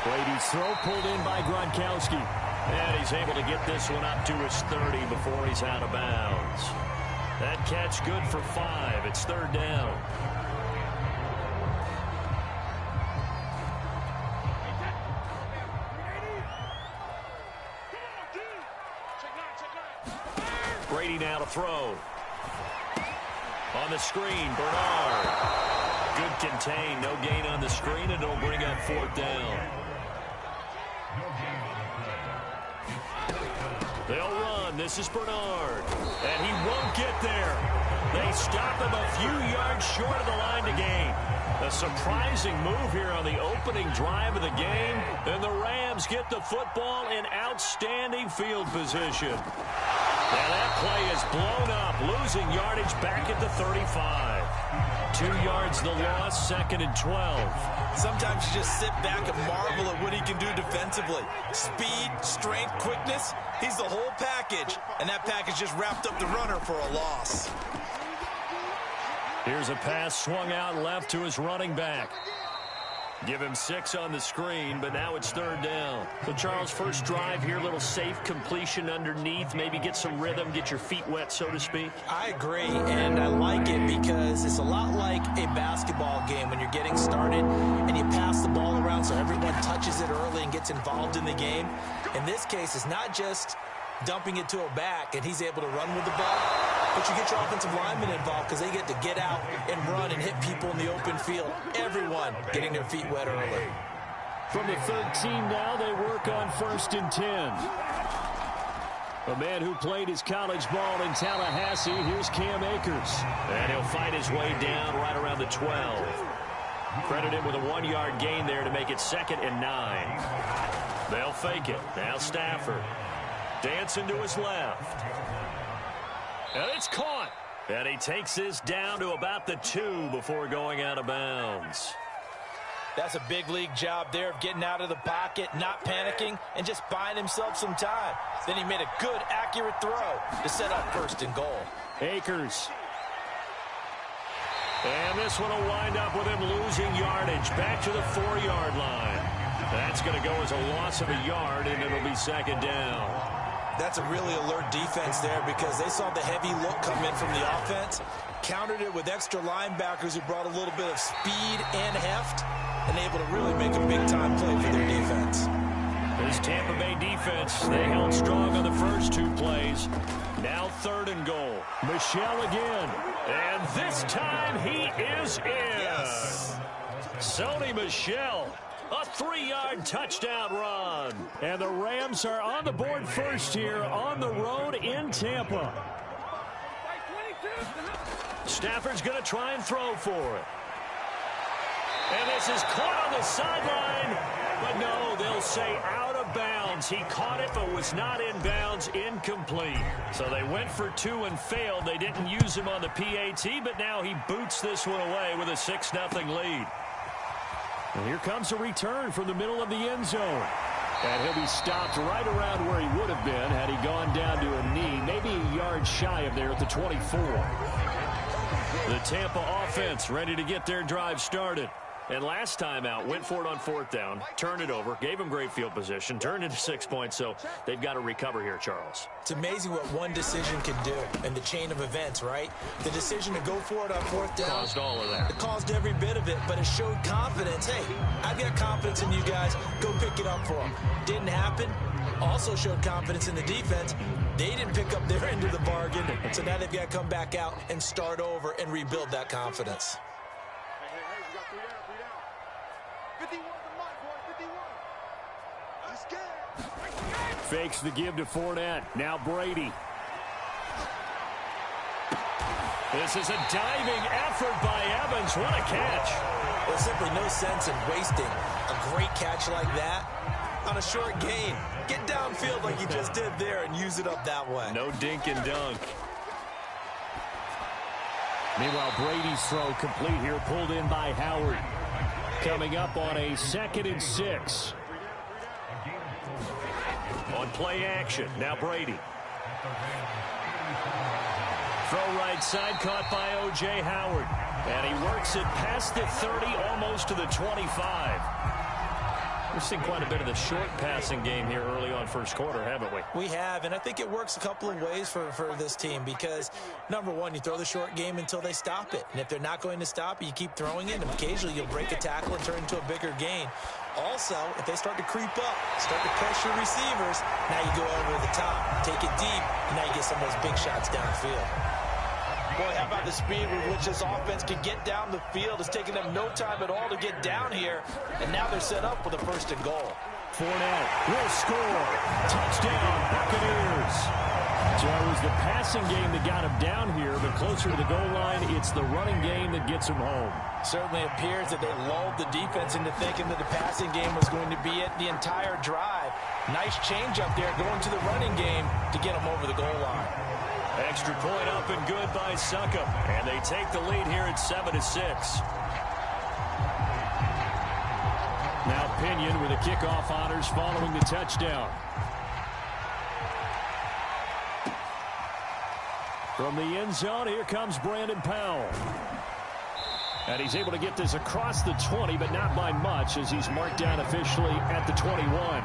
Brady's throw pulled in by Gronkowski. And he's able to get this one up to his 30 before he's out of bounds. That catch good for 5. It's third down. Brady now to throw. On the screen, Bernard. Good contain. No gain on the screen, and it'll bring up fourth down. They'll run. This is Bernard. And he won't get there. They stop him a few yards short of the line to gain. A surprising move here on the opening drive of the game. And the Rams Rams get the football in outstanding field position. And that play is blown up, losing yardage back at the 35. 2 yards the loss, 2nd and 12. Sometimes you just sit back and marvel at what he can do defensively. Speed, strength, quickness, he's the whole package. And that package just wrapped up the runner for a loss. Here's a pass swung out left to his running back. Give him 6 on the screen, but now it's 3rd down. So, Charles, first drive here, little safe completion underneath. Maybe get some rhythm, get your feet wet, so to speak. I agree, and I like it because it's a lot like a basketball game when you're getting started and you pass the ball around so everyone touches it early and gets involved in the game. In this case, it's not just dumping it to a back and he's able to run with the ball, but you get your offensive linemen involved because they get to get out and run and hit people in the open field. Everyone getting their feet wet early. From the 13 now, they work on 1st and 10. A man who played his college ball in Tallahassee, here's Cam Akers. And he'll fight his way down right around the 12. Credit him with a 1-yard gain there to make it 2nd and 9. They'll fake it. Now Stafford. Dancing to his left. And it's caught. And he takes this down to about the 2 before going out of bounds. That's a big league job there of getting out of the pocket, not panicking, and just buying himself some time. Then he made a good, accurate throw to set up 1st and goal. Akers. And this one will wind up with him losing yardage back to the 4-yard line. That's going to go as a loss of a yard, and it'll be 2nd down. That's a really alert defense there because they saw the heavy look come in from the offense, countered it with extra linebackers who brought a little bit of speed and heft, and able to really make a big-time play for their defense. This Tampa Bay defense, they held strong on the first 2 plays. Now 3rd and goal. Michel again. And this time he is in. Yes. Sony Michel. A 3-yard touchdown run. And the Rams are on the board first here on the road in Tampa. Stafford's going to try and throw for it. And this is caught on the sideline. But no, they'll say out of bounds. He caught it but was not in bounds, incomplete. So they went for 2 and failed. They didn't use him on the PAT, but now he boots this one away with a 6-0 lead. And here comes a return from the middle of the end zone. And he'll be stopped right around where he would have been had he gone down to a knee, maybe a yard shy of there at the 24. The Tampa offense ready to get their drive started. And last time out, went for it on 4th down, turned it over, gave them great field position, turned into 6 points, so they've got to recover here, Charles. It's amazing what one decision can do in the chain of events, right? The decision to go for it on 4th down. Caused all of that. It caused every bit of it, but it showed confidence. Hey, I've got confidence in you guys. Go pick it up for them. Didn't happen. Also showed confidence in the defense. They didn't pick up their end of the bargain, so now they've got to come back out and start over and rebuild that confidence. Fakes the give to Fournette. Now Brady. This is a diving effort by Evans. What a catch. There's simply no sense in wasting a great catch like that on a short gain. Get downfield like you just did there and use it up that way. No dink and dunk. Meanwhile, Brady's throw complete here, pulled in by Howard. Coming up on a 2nd and 6. On play action, now Brady. Throw right side, caught by O.J. Howard. And he works it past the 30, almost to the 25. We've seen quite a bit of the short passing game here early on first quarter, haven't we? We have, and I think it works a couple of ways for this team because, number one, you throw the short game until they stop it. And if they're not going to stop it, you keep throwing it, and occasionally you'll break a tackle and turn into a bigger gain. Also, if they start to creep up, start to pressure receivers, now you go over the top, take it deep, and now you get some of those big shots downfield. Boy, how about the speed with which this offense can get down the field? It's taken them no time at all to get down here, and now they're set up with a 1st and goal. Fournette will score. Touchdown, Buccaneers. So it was the passing game that got him down here, but closer to the goal line, it's the running game that gets him home. Certainly appears that they lulled the defense into thinking that the passing game was going to be it the entire drive. Nice change up there going to the running game to get them over the goal line. Extra point up and good by Succop. And they take the lead here at 7-6. Now Pinion with the kickoff honors following the touchdown. From the end zone, here comes Brandon Powell. And he's able to get this across the 20, but not by much, as he's marked down officially at the 21.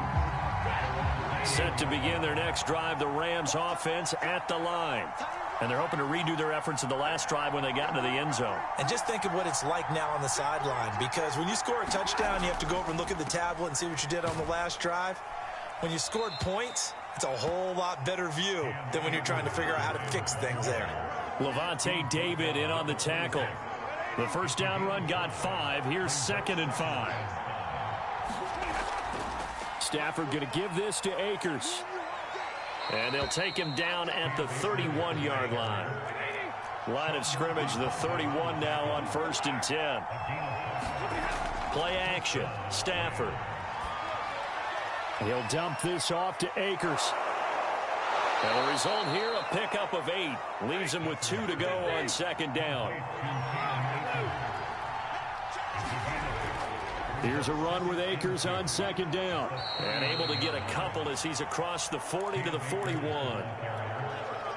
Set to begin their next drive, the Rams offense at the line. And they're hoping to redo their efforts in the last drive when they got into the end zone. And just think of what it's like now on the sideline, because when you score a touchdown, you have to go over and look at the tablet and see what you did on the last drive. When you scored points, it's a whole lot better view than when you're trying to figure out how to fix things there. Lavonte David in on the tackle. The first down run got 5. Here's 2nd and 5. Stafford going to give this to Akers. And they'll take him down at the 31-yard line. Line of scrimmage, the 31 now on 1st and 10. Play action, Stafford. He'll dump this off to Akers. And the result here, a pickup of 8. Leaves him with 2 to go on 2nd down. Here's a run with Akers on 2nd down. And able to get a couple as he's across the 40 to the 41.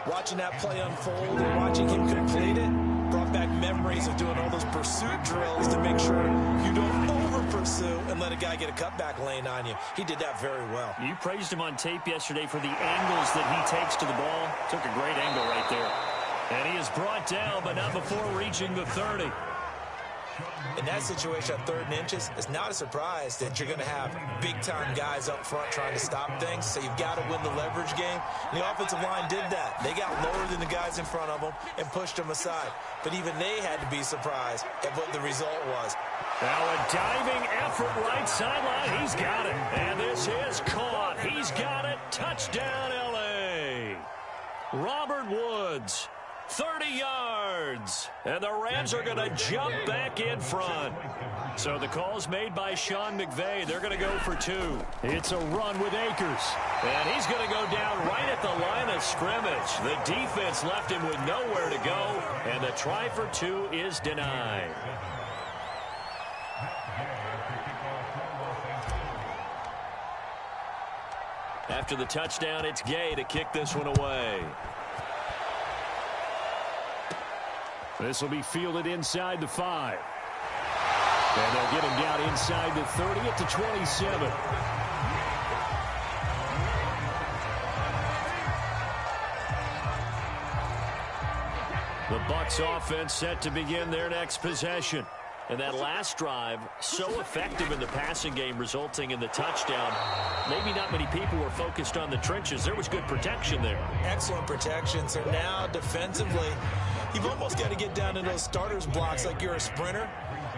Watching that play unfold and watching him complete it brought back memories of doing all those pursuit drills to make sure you don't over-pursue and let a guy get a cutback lane on you. He did that very well. You praised him on tape yesterday for the angles that he takes to the ball. Took a great angle right there. And he is brought down, but not before reaching the 30. In that situation on 3rd and inches, it's not a surprise that you're going to have big-time guys up front trying to stop things, so you've got to win the leverage game. And the offensive line did that. They got lower than the guys in front of them and pushed them aside. But even they had to be surprised at what the result was. Now a diving effort right sideline. He's got it. And this is caught. He's got it. Touchdown, L.A. Robert Woods. 30 yards. And the Rams are going to jump back in front. So the call's made by Sean McVay. They're going to go for 2. It's a run with Akers. And he's going to go down right at the line of scrimmage. The defense left him with nowhere to go. And the try for 2 is denied. After the touchdown, it's Gay to kick this one away. This will be fielded inside the 5. And they'll get him down inside the 30 at the 27. The Bucs offense set to begin their next possession. And that last drive, so effective in the passing game, resulting in the touchdown. Maybe not many people were focused on the trenches. There was good protection there. Excellent protection. So now defensively, you've almost got to get down to those starters blocks like you're a sprinter.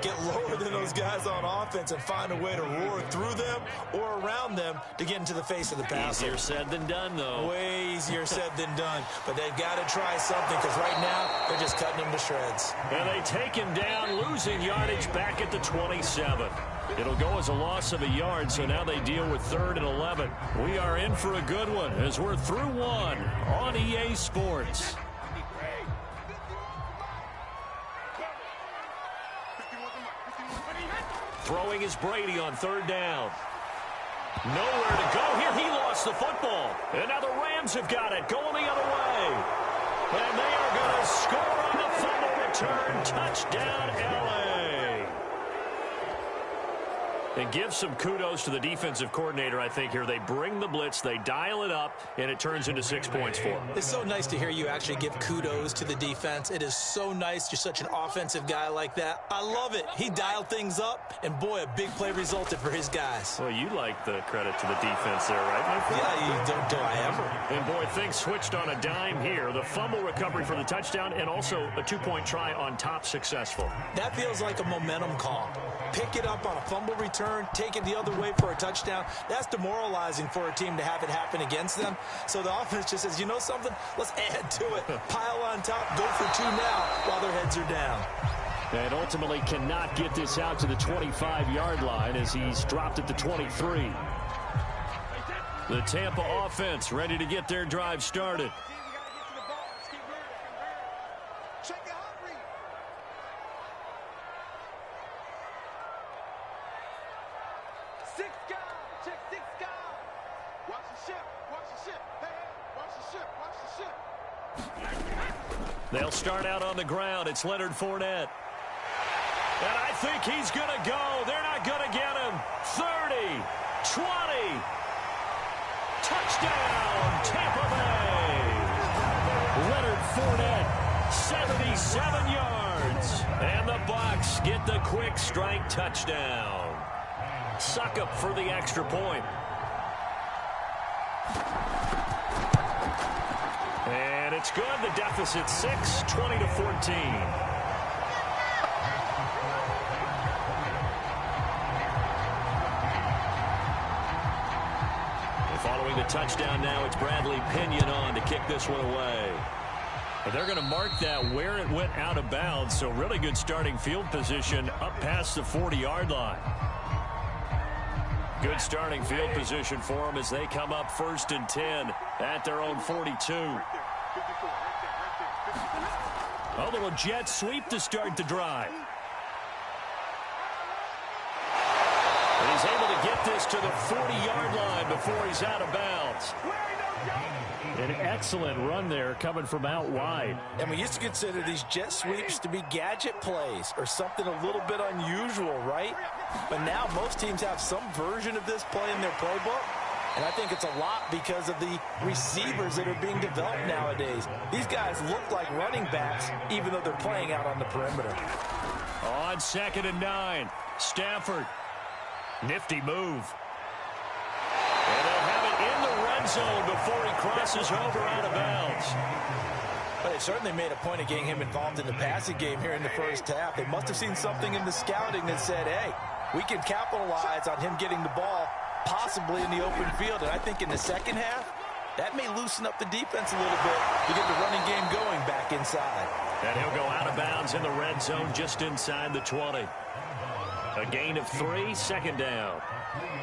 Get lower than those guys on offense and find a way to roar through them or around them to get into the face of the passer. Easier said than done, though. Way easier said than done. But they've got to try something, because right now they're just cutting him to shreds. And they take him down, losing yardage back at the 27. It'll go as a loss of a yard, so now they deal with 3rd and 11. We are in for a good one as we're through 1 on EA Sports. Throwing is Brady on 3rd down. Nowhere to go here. He lost the football. And now the Rams have got it, going the other way. And they are going to score on the fumble return. Touchdown, L.A. And give some kudos to the defensive coordinator, I think, here. They bring the blitz, they dial it up, and it turns into 6 points for them. It's so nice to hear you actually give kudos to the defense. It is so nice. You're such an offensive guy like that. I love it. He dialed things up, and boy, a big play resulted for his guys. Well, you like the credit to the defense there, right, my friend? Yeah, do I ever. And boy, things switched on a dime here. The fumble recovery for the touchdown, and also a 2-point try on top successful. That feels like a momentum call. Pick it up on a fumble return turn, take it the other way for a touchdown. That's demoralizing for a team to have it happen against them. So the offense just says, you know something? Let's add to it. Pile on top, go for 2 now while their heads are down. And ultimately cannot get this out to the 25-yard line as he's dropped at the 23. The Tampa offense ready to get their drive started. They'll start out on the ground. It's Leonard Fournette. And I think he's going to go. They're not going to get him. 30, 20. Touchdown, Tampa Bay. Leonard Fournette, 77 yards. And the Bucs get the quick strike touchdown. Succop for the extra point. And it's good. The deficit 6, 20-14. Following the touchdown now, it's Bradley Pinion on to kick this one away. But they're going to mark that where it went out of bounds, so really good starting field position up past the 40-yard line. Good starting field position for them as they come up 1st and 10 at their own 42. A little jet sweep to start the drive. And he's able to get this to the 40-yard line before he's out of bounds. An excellent run there coming from out wide. And we used to consider these jet sweeps to be gadget plays or something a little bit unusual, right? But now most teams have some version of this play in their playbook. And I think it's a lot because of the receivers that are being developed nowadays. These guys look like running backs even though they're playing out on the perimeter. On 2nd and 9, Stafford. Nifty move. And they'll have it in the red zone before he crosses over out of bounds. But they certainly made a point of getting him involved in the passing game here in the first half. They must have seen something in the scouting that said, hey, we can capitalize on him getting the ball possibly in the open field. And I think in the second half, that may loosen up the defense a little bit to get the running game going back inside. And he'll go out of bounds in the red zone just inside the 20. A gain of 3, 2nd down.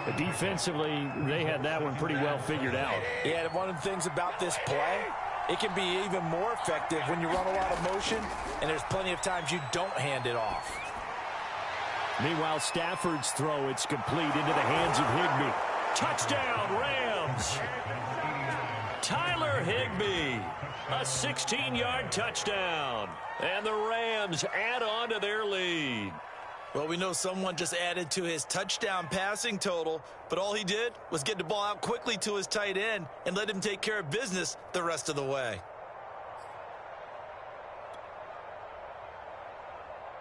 But defensively, they had that one pretty well figured out. Yeah, and one of the things about this play, it can be even more effective when you run a lot of motion, and there's plenty of times you don't hand it off. Meanwhile, Stafford's throw, it's complete into the hands of Higbee. Touchdown, Rams! Tyler Higbee, a 16-yard touchdown. And the Rams add on to their lead. Well, we know someone just added to his touchdown passing total, but all he did was get the ball out quickly to his tight end and let him take care of business the rest of the way.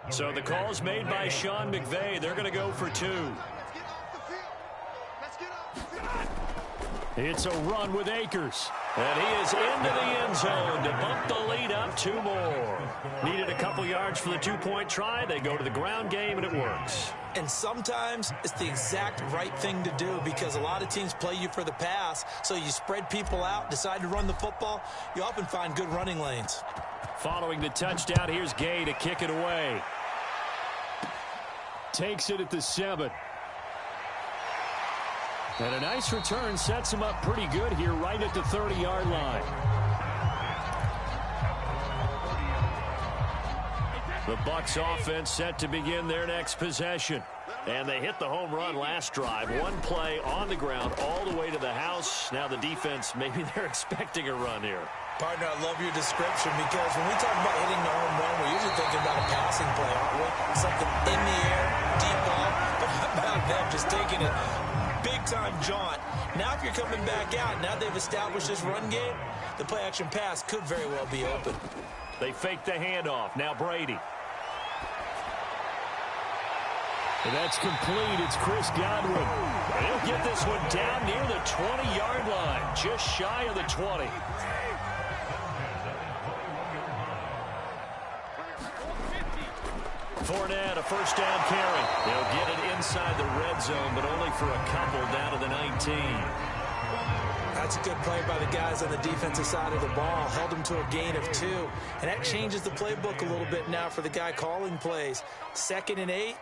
So the call's made by Sean McVay. They're going to go for 2. It's a run with Akers. And he is into the end zone to bump the lead up 2 more. Needed a couple yards for the 2-point try. They go to the ground game, and it works. And sometimes it's the exact right thing to do because a lot of teams play you for the pass. So you spread people out, decide to run the football. You often find good running lanes. Following the touchdown, here's Gay to kick it away. Takes it at the 7. And a nice return sets him up pretty good here right at the 30-yard line. The Bucs offense set to begin their next possession. And they hit the home run last drive. One play on the ground all the way to the house. Now the defense, maybe they're expecting a run here. Partner, I love your description because when we talk about hitting the home run, we're usually thinking about a passing play, aren't we? Something in the air, deep ball. But how about them just taking it big-time jaunt? Now if you're coming back out, now they've established this run game, the play-action pass could very well be open. They fake the handoff. Now Brady. And that's complete. It's Chris Godwin. And he'll get this one down near the 20-yard line, just shy of the 20. Fournette, a first down carry. They'll get it inside the red zone, but only for a couple down to the 19. That's a good play by the guys on the defensive side of the ball. Held them to a gain of 2. And that changes the playbook a little bit now for the guy calling plays. 2nd and 8.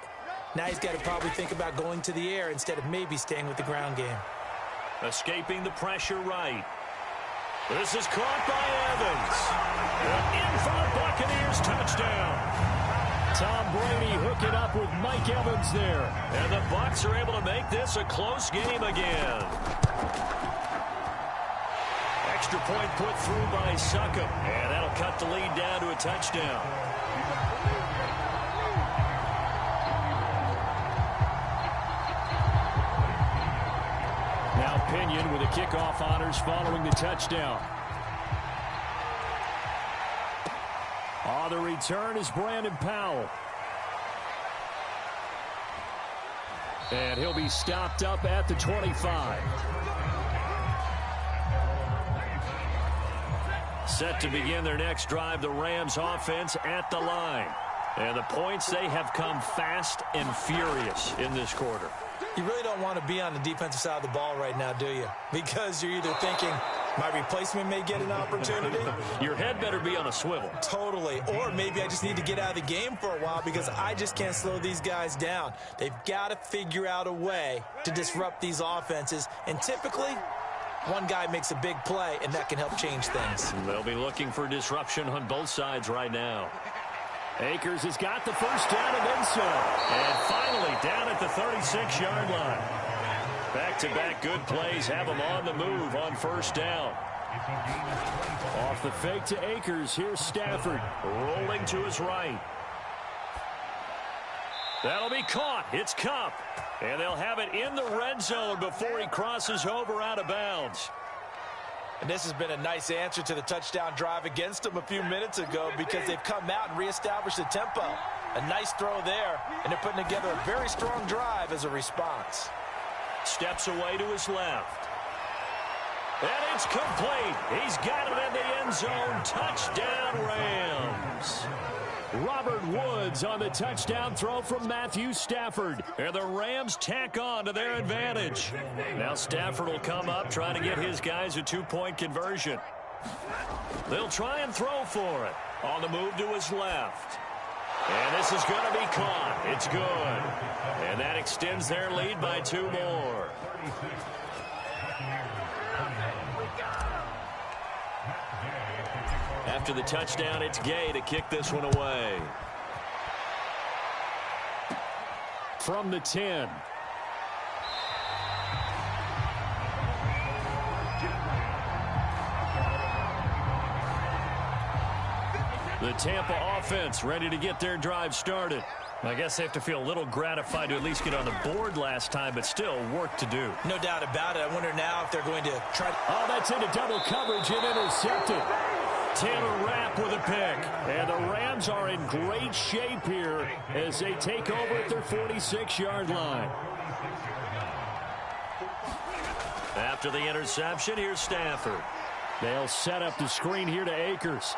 Now he's got to probably think about going to the air instead of maybe staying with the ground game. Escaping the pressure right. This is caught by Evans. In for the Buccaneers, touchdown. Tom Brady hooking up with Mike Evans there. And the Bucs are able to make this a close game again. Extra point put through by Succop. And that'll cut the lead down to a touchdown. Now Pinion with the kickoff honors following the touchdown. On the return is Brandon Powell. And he'll be stopped up at the 25. Set to begin their next drive, the Rams offense at the line. And the points, they have come fast and furious in this quarter. You really don't want to be on the defensive side of the ball right now, do you? Because you're either thinking, my replacement may get an opportunity. Your head better be on a swivel. Totally. Or maybe I just need to get out of the game for a while because I just can't slow these guys down. They've got to figure out a way to disrupt these offenses. And typically, one guy makes a big play, and that can help change things. They'll be looking for disruption on both sides right now. Akers has got the first down and then some. And finally down at the 36-yard line. Back-to-back good plays have them on the move on first down. Off the fake to Akers, here's Stafford. Rolling to his right. That'll be caught. It's Kupp. And they'll have it in the red zone before he crosses over out of bounds. And this has been a nice answer to the touchdown drive against them a few minutes ago because they've come out and reestablished the tempo. A nice throw there, and they're putting together a very strong drive as a response. Steps away to his left. And it's complete. He's got it in the end zone. Touchdown, Rams. Robert Woods on the touchdown throw from Matthew Stafford. And the Rams tack on to their advantage. Now Stafford will come up, trying to get his guys a two-point conversion. They'll try and throw for it. On the move to his left. And this is going to be caught. It's good. And that extends their lead by 2 more. After the touchdown, it's Gay to kick this one away. From the 10. The Tampa offense ready to get their drive started. I guess they have to feel a little gratified to at least get on the board last time, but still work to do. No doubt about it. I wonder now if they're going to try to... Oh, that's into double coverage and intercepted. Taylor Rapp with a pick. And the Rams are in great shape here as they take over at their 46-yard line. After the interception, here's Stafford. They'll set up the screen here to Akers.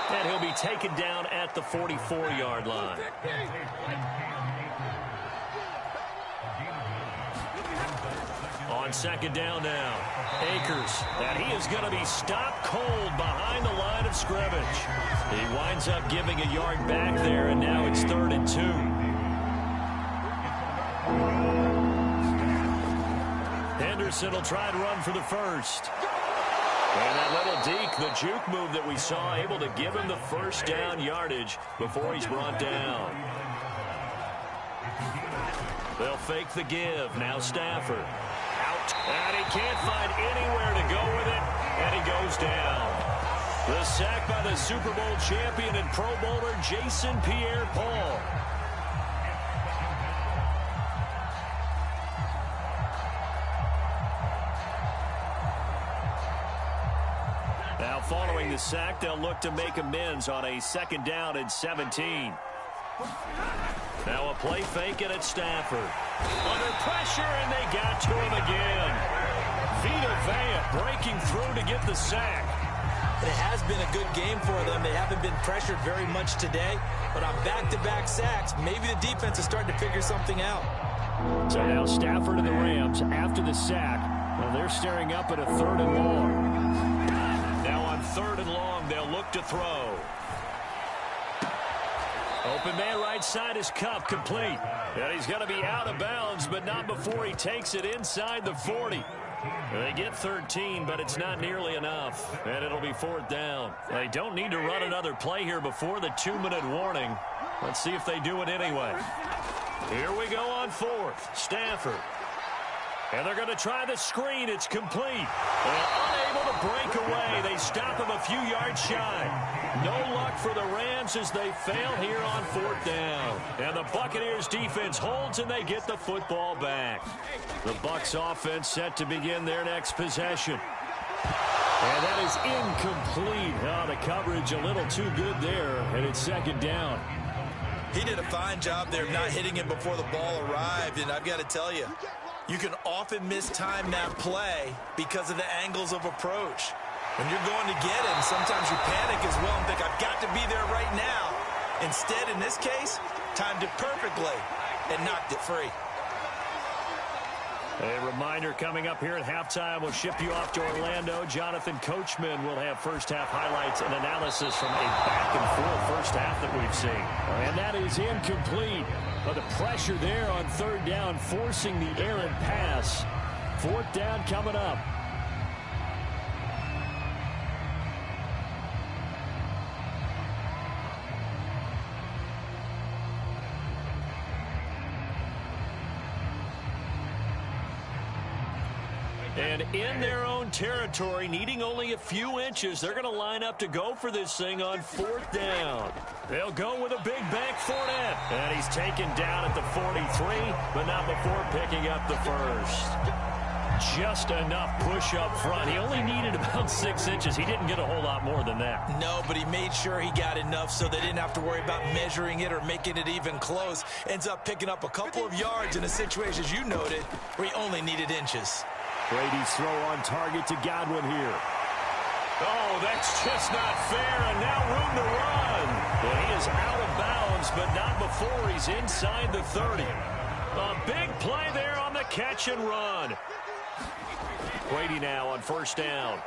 And he'll be taken down at the 44-yard line. On second down now. Akers, and he is going to be stopped cold behind the line of scrimmage. He winds up giving a yard back there, and now it's 3rd and 2. Henderson will try to run for the first. And that little deke, the juke move that we saw, able to give him the first down yardage before he's brought down. They'll fake the give. Now Stafford. Out. And he can't find anywhere to go with it. And he goes down. The sack by the Super Bowl champion and Pro Bowler Jason Pierre-Paul. Now following the sack, they'll look to make amends on a 2nd down and 17. Now a play fake and it's Stafford. Under pressure, and they got to him again. Vita Vea breaking through to get the sack. and it has been a good game for them. They haven't been pressured very much today, but on back-to-back sacks, maybe the defense is starting to figure something out. So now Stafford and the Rams, after the sack, well, they're staring up at a 3rd and long. Now on 3rd and long, they'll look to throw. Open man right side is Kupp, complete. And he's going to be out of bounds, but not before he takes it inside the 40. They get 13, but it's not nearly enough, and it'll be 4th down. They don't need to run another play here before the 2-minute warning. Let's see if they do it anyway. Here we go on 4th. Stafford. And they're going to try the screen. It's complete. And unable to break away. They stop him a few yards shy. No luck for the Rams as they fail here on 4th down. And the Buccaneers defense holds and they get the football back. The Bucs offense set to begin their next possession. And that is incomplete. Oh, the coverage a little too good there, and it's 2nd down. He did a fine job there of not hitting it before the ball arrived, and I've got to tell you, you can often mistime that play because of the angles of approach. When you're going to get him, sometimes you panic as well and think, I've got to be there right now. Instead, in this case, timed it perfectly and knocked it free. A reminder coming up here at halftime, we'll ship you off to Orlando. Jonathan Coachman will have first-half highlights and analysis from a back-and-forth first half that we've seen. And that is incomplete. But the pressure there on 3rd down, forcing the errant pass. 4th down coming up. And in their own territory, needing only a few inches, they're going to line up to go for this thing on 4th down. They'll go with a big bank Fournette. And he's taken down at the 43, but not before picking up the first. Just enough push up front. He only needed about 6 inches. He didn't get a whole lot more than that. No, but he made sure he got enough so they didn't have to worry about measuring it or making it even close. Ends up picking up a couple of yards in a situation, as you noted, where he only needed inches. Brady's throw on target to Godwin here. Oh, that's just not fair, and now room to run. Well, he is out of bounds, but not before he's inside the 30. A big play there on the catch and run. Brady now on 1st down.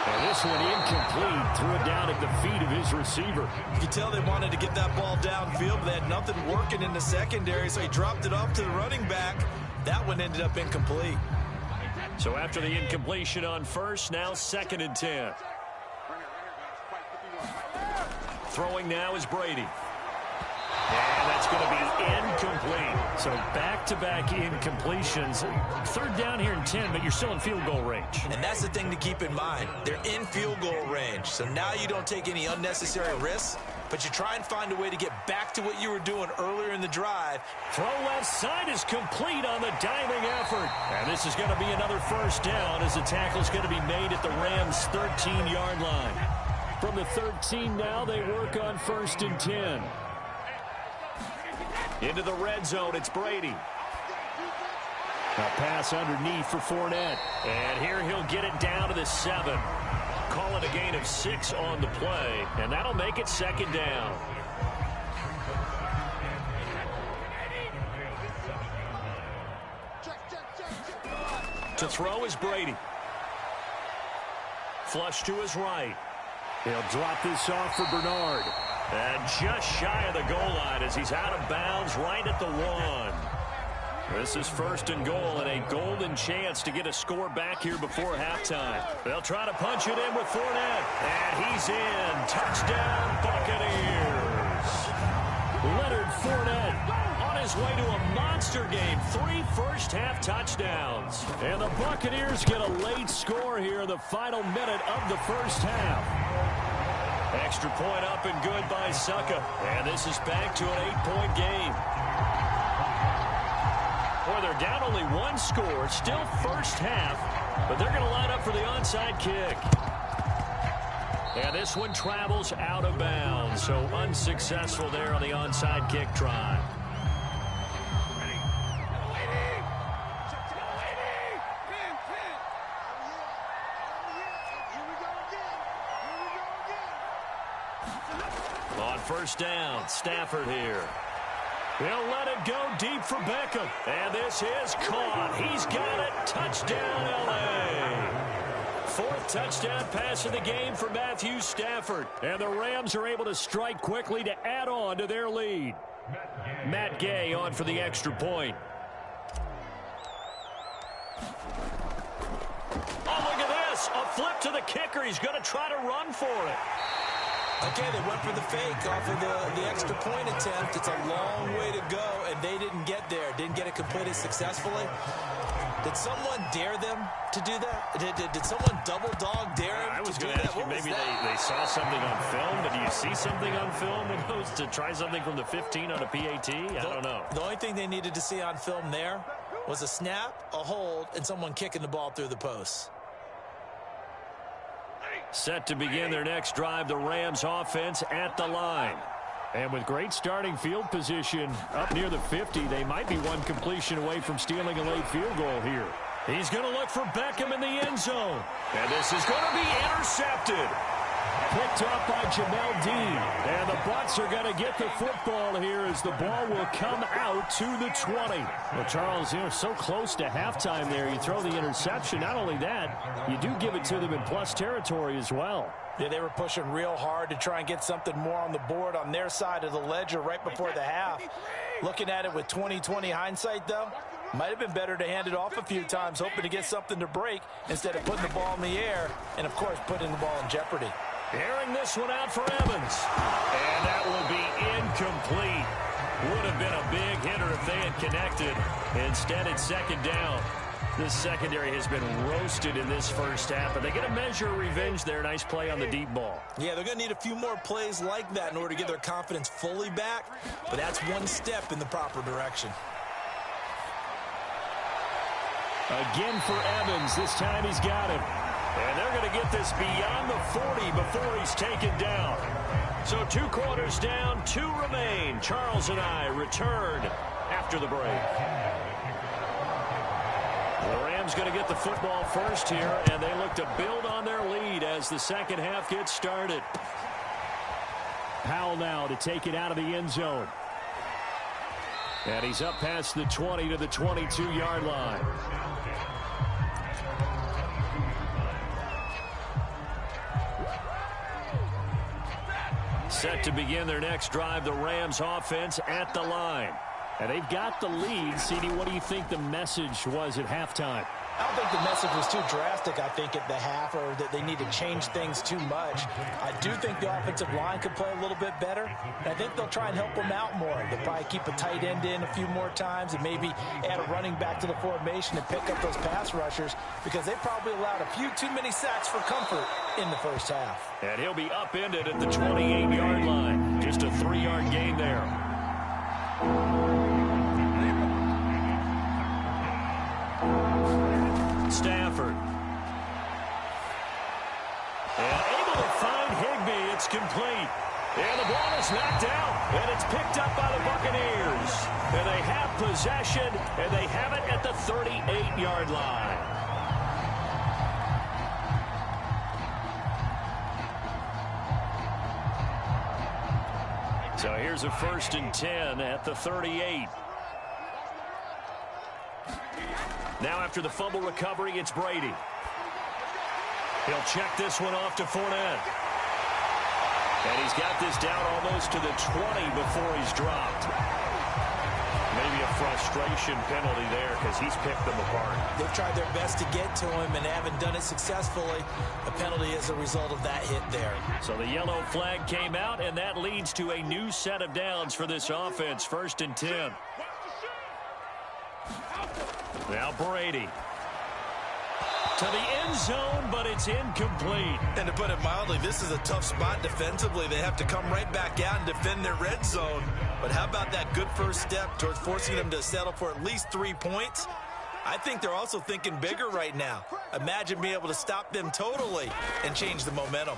And this one incomplete. Threw it down at the feet of his receiver. You can tell they wanted to get that ball downfield, but they had nothing working in the secondary, so he dropped it off to the running back. That one ended up incomplete. So after the incompletion on 1st, now 2nd and 10. Throwing now is Brady. And that's going to be incomplete. So back-to-back incompletions. 3rd down here and 10, but you're still in field goal range. And that's the thing to keep in mind. They're in field goal range. So now you don't take any unnecessary risks, but you try and find a way to get back to what you were doing earlier in the drive. Throw left side is complete on the diving effort. And this is going to be another 1st down as the tackle is going to be made at the Rams' 13-yard line. From the 13 now, they work on 1st and 10. Into the red zone, it's Brady. A pass underneath for Fournette. And here he'll get it down to the 7. Call it a gain of 6 on the play, and that'll make it 2nd down. To throw is Brady. Flush to his right. He'll drop this off for Bernard. And just shy of the goal line as he's out of bounds right at the 1. This is 1st and goal and a golden chance to get a score back here before halftime. They'll try to punch it in with Fournette. And he's in. Touchdown, Buccaneers. Leonard Fournette on his way to a monster game. 3 first-half touchdowns. And the Buccaneers get a late score here in the final minute of the first half. Extra point up and good by Succa. And this is back to an 8-point game. Boy, they're down only 1 score. Still first half, but they're going to line up for the onside kick. And this one travels out of bounds, so unsuccessful there on the onside kick try. On first down, Stafford here. He'll let it go deep for Beckham. And this is caught. He's got it. Touchdown, L.A. Fourth touchdown pass of the game for Matthew Stafford. And the Rams are able to strike quickly to add on to their lead. Matt Gay on for the extra point. Oh, look at this. A flip to the kicker. He's going to try to run for it. Okay, they went for the fake off of the extra point attempt. It's a long way to go, and they didn't get there. Didn't get it completed successfully. Did someone dare them to do that? Did someone double dog dare them I was to do going to that? ask you, What was maybe that? they saw something on film, but do you see something on film with those to try something from the 15 on a PAT? I don't know. The only thing they needed to see on film there was a snap, a hold, and someone kicking the ball through the post. Set to begin their next drive, the Rams offense at the line. And with great starting field position up near the 50, they might be one completion away from stealing a late field goal here. He's going to look for Beckham in the end zone. And this is going to be intercepted. Picked up by Jamel Dean. And the Bucs are going to get the football here as the ball will come out to the 20. Well, Charles, you're so close to halftime there. You throw the interception. Not only that, you do give it to them in plus territory as well. Yeah, they were pushing real hard to try and get something more on the board on their side of the ledger right before the half. Looking at it with 20/20 hindsight, though, might have been better to hand it off a few times, hoping to get something to break instead of putting the ball in the air and, of course, putting the ball in jeopardy. Airing this one out for Evans. And that will be incomplete. Would have been a big hitter if they had connected. Instead, it's second down. This secondary has been roasted in this first half, but they get a measure of revenge there. Nice play on the deep ball. Yeah, they're going to need a few more plays like that in order to get their confidence fully back, but that's one step in the proper direction. Again for Evans. This time he's got him. And they're going to get this beyond the 40 before he's taken down. So 2 quarters down, 2 remain. Charles and I return after the break. The Rams going to get the football first here, and they look to build on their lead as the second half gets started. Powell now to take it out of the end zone. And he's up past the 20 to the 22-yard line. Set to begin their next drive, the Rams offense at the line. And they've got the lead. CD, what do you think the message was at halftime? I don't think the message was too drastic, I think, at the half, or that they need to change things too much. I do think the offensive line could play a little bit better, and I think they'll try and help them out more. They'll probably keep a tight end in a few more times and maybe add a running back to the formation and pick up those pass rushers, because they probably allowed a few too many sacks for comfort in the first half. And he'll be upended at the 28-yard line. Just a 3-yard gain there. Stafford. And able to find Higbee. It's complete. And the ball is knocked out. And it's picked up by the Buccaneers. And they have possession. And they have it at the 38-yard line. So here's a 1st and 10 at the 38. Now after the fumble recovery, it's Brady. He'll check this one off to Fournette. And he's got this down almost to the 20 before he's dropped. Maybe a frustration penalty there because he's picked them apart. They've tried their best to get to him and haven't done it successfully. The penalty is a result of that hit there. So the yellow flag came out, and that leads to a new set of downs for this offense. 1st and 10. Now Brady. To the end zone, but it's incomplete. And to put it mildly, this is a tough spot defensively. They have to come right back out and defend their red zone. But how about that good first step towards forcing them to settle for at least 3 points? I think they're also thinking bigger right now. Imagine being able to stop them totally and change the momentum.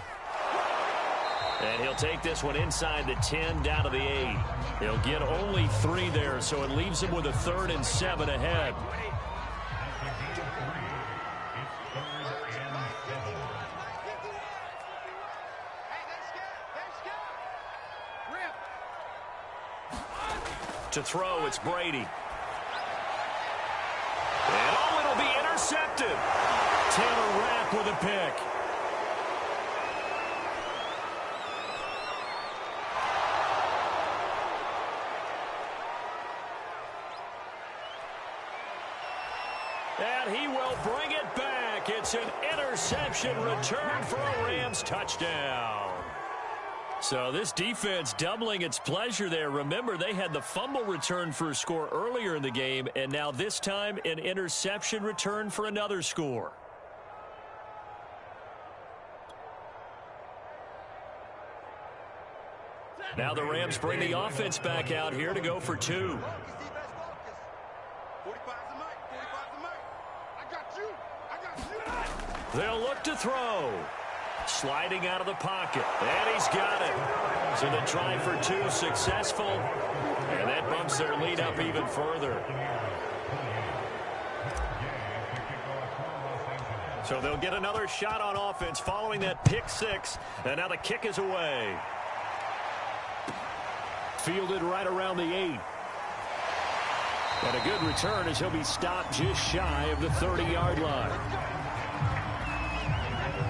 And he'll take this one inside the 10 down to the 8. He'll get only 3 there, so it leaves him with a 3rd and 7 ahead. To throw, it's Brady. And it'll be intercepted. Taylor Rapp with a pick. And he will bring it back. It's an interception return for a Rams touchdown. So this defense doubling its pleasure there. Remember, they had the fumble return for a score earlier in the game, and now this time an interception return for another score. Now the Rams bring the offense back out here to go for two. They'll look to throw. Sliding out of the pocket. And he's got it. So the try for two successful. And that bumps their lead up even further. So they'll get another shot on offense following that pick six. And now the kick is away. Fielded right around the 8. And a good return as he'll be stopped just shy of the 30-yard line.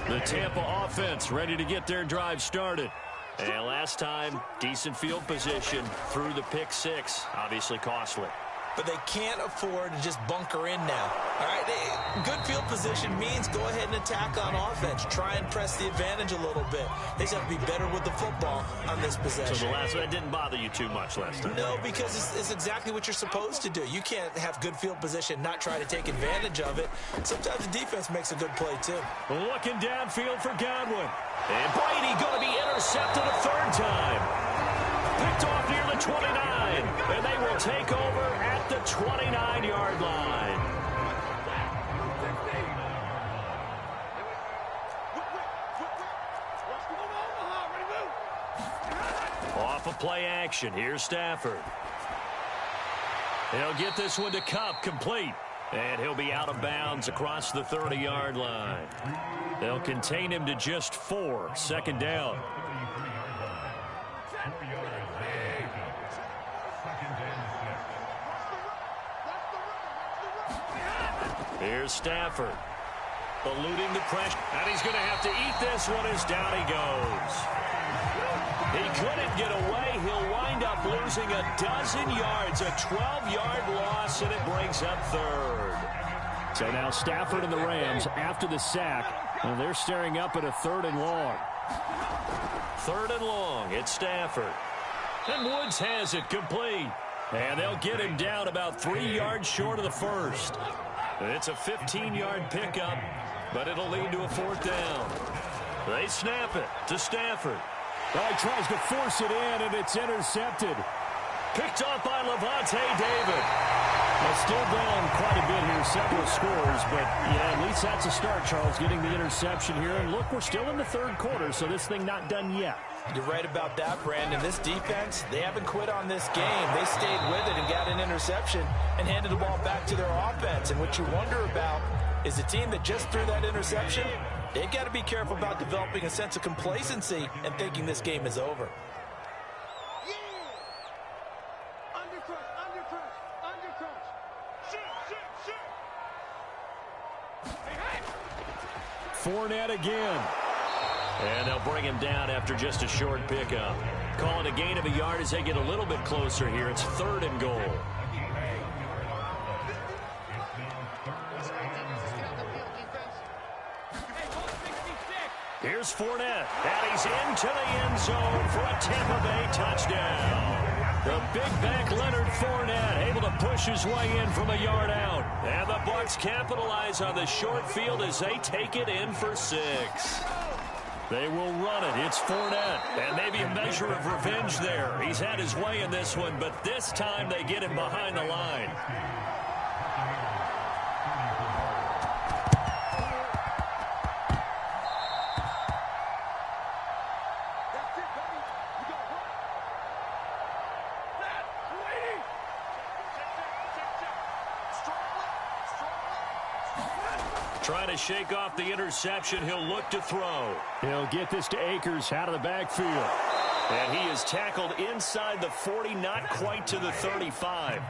The Tampa offense ready to get their drive started. And last time, decent field position through the pick six. Obviously costly. But they can't afford to just bunker in now. All right, good field position means go ahead and attack on offense. Try and press the advantage a little bit. They just have to be better with the football on this possession. So that didn't bother you too much last time? No, because it's exactly what you're supposed to do. You can't have good field position, not try to take advantage of it. Sometimes the defense makes a good play, too. Looking downfield for Godwin. And Brady going to be intercepted a third time. Picked off near the 29. And they will take over at the 29-yard line. Off of play action. Here's Stafford. He'll get this one to Kupp, complete. And he'll be out of bounds across the 30-yard line. They'll contain him to just 4. Second down. Here's Stafford. Eluding the pressure. And he's going to have to eat this one as down he goes. He couldn't get away. He'll wind up losing a dozen yards. A 12-yard loss, and it brings up third. So now Stafford and the Rams after the sack. And they're staring up at a 3rd and long. 3rd and long. It's Stafford. And Woods has it complete. And they'll get him down about 3 yards short of the first. It's a 15-yard pickup, but it'll lead to a 4th down. They snap it to Stafford. Well, he tries to force it in, and it's intercepted. Picked up by Levante David. Well, still down quite a bit here, several scores, but yeah, at least that's a start, Charles, getting the interception here. And look, we're still in the 3rd quarter, so this thing not done yet. You're right about that, Brandon. This defense, they haven't quit on this game. They stayed with it and got an interception and handed the ball back to their offense. And what you wonder about is the team that just threw that interception, they've got to be careful about developing a sense of complacency and thinking this game is over. Fournette again. And they'll bring him down after just a short pickup. Calling a gain of a yard as they get a little bit closer here. It's 3rd and goal. Here's Fournette. And he's into the end zone for a Tampa Bay touchdown. The big back Leonard Fournette able to push his way in from a yard out. And the Bucs capitalize on the short field as they take it in for 6. They will run it. It's Fournette. And maybe a measure of revenge there. He's had his way in this one, but this time they get him behind the line. Trying to shake off the interception. He'll look to throw. He'll get this to Akers out of the backfield. And he is tackled inside the 40, not quite to the 35.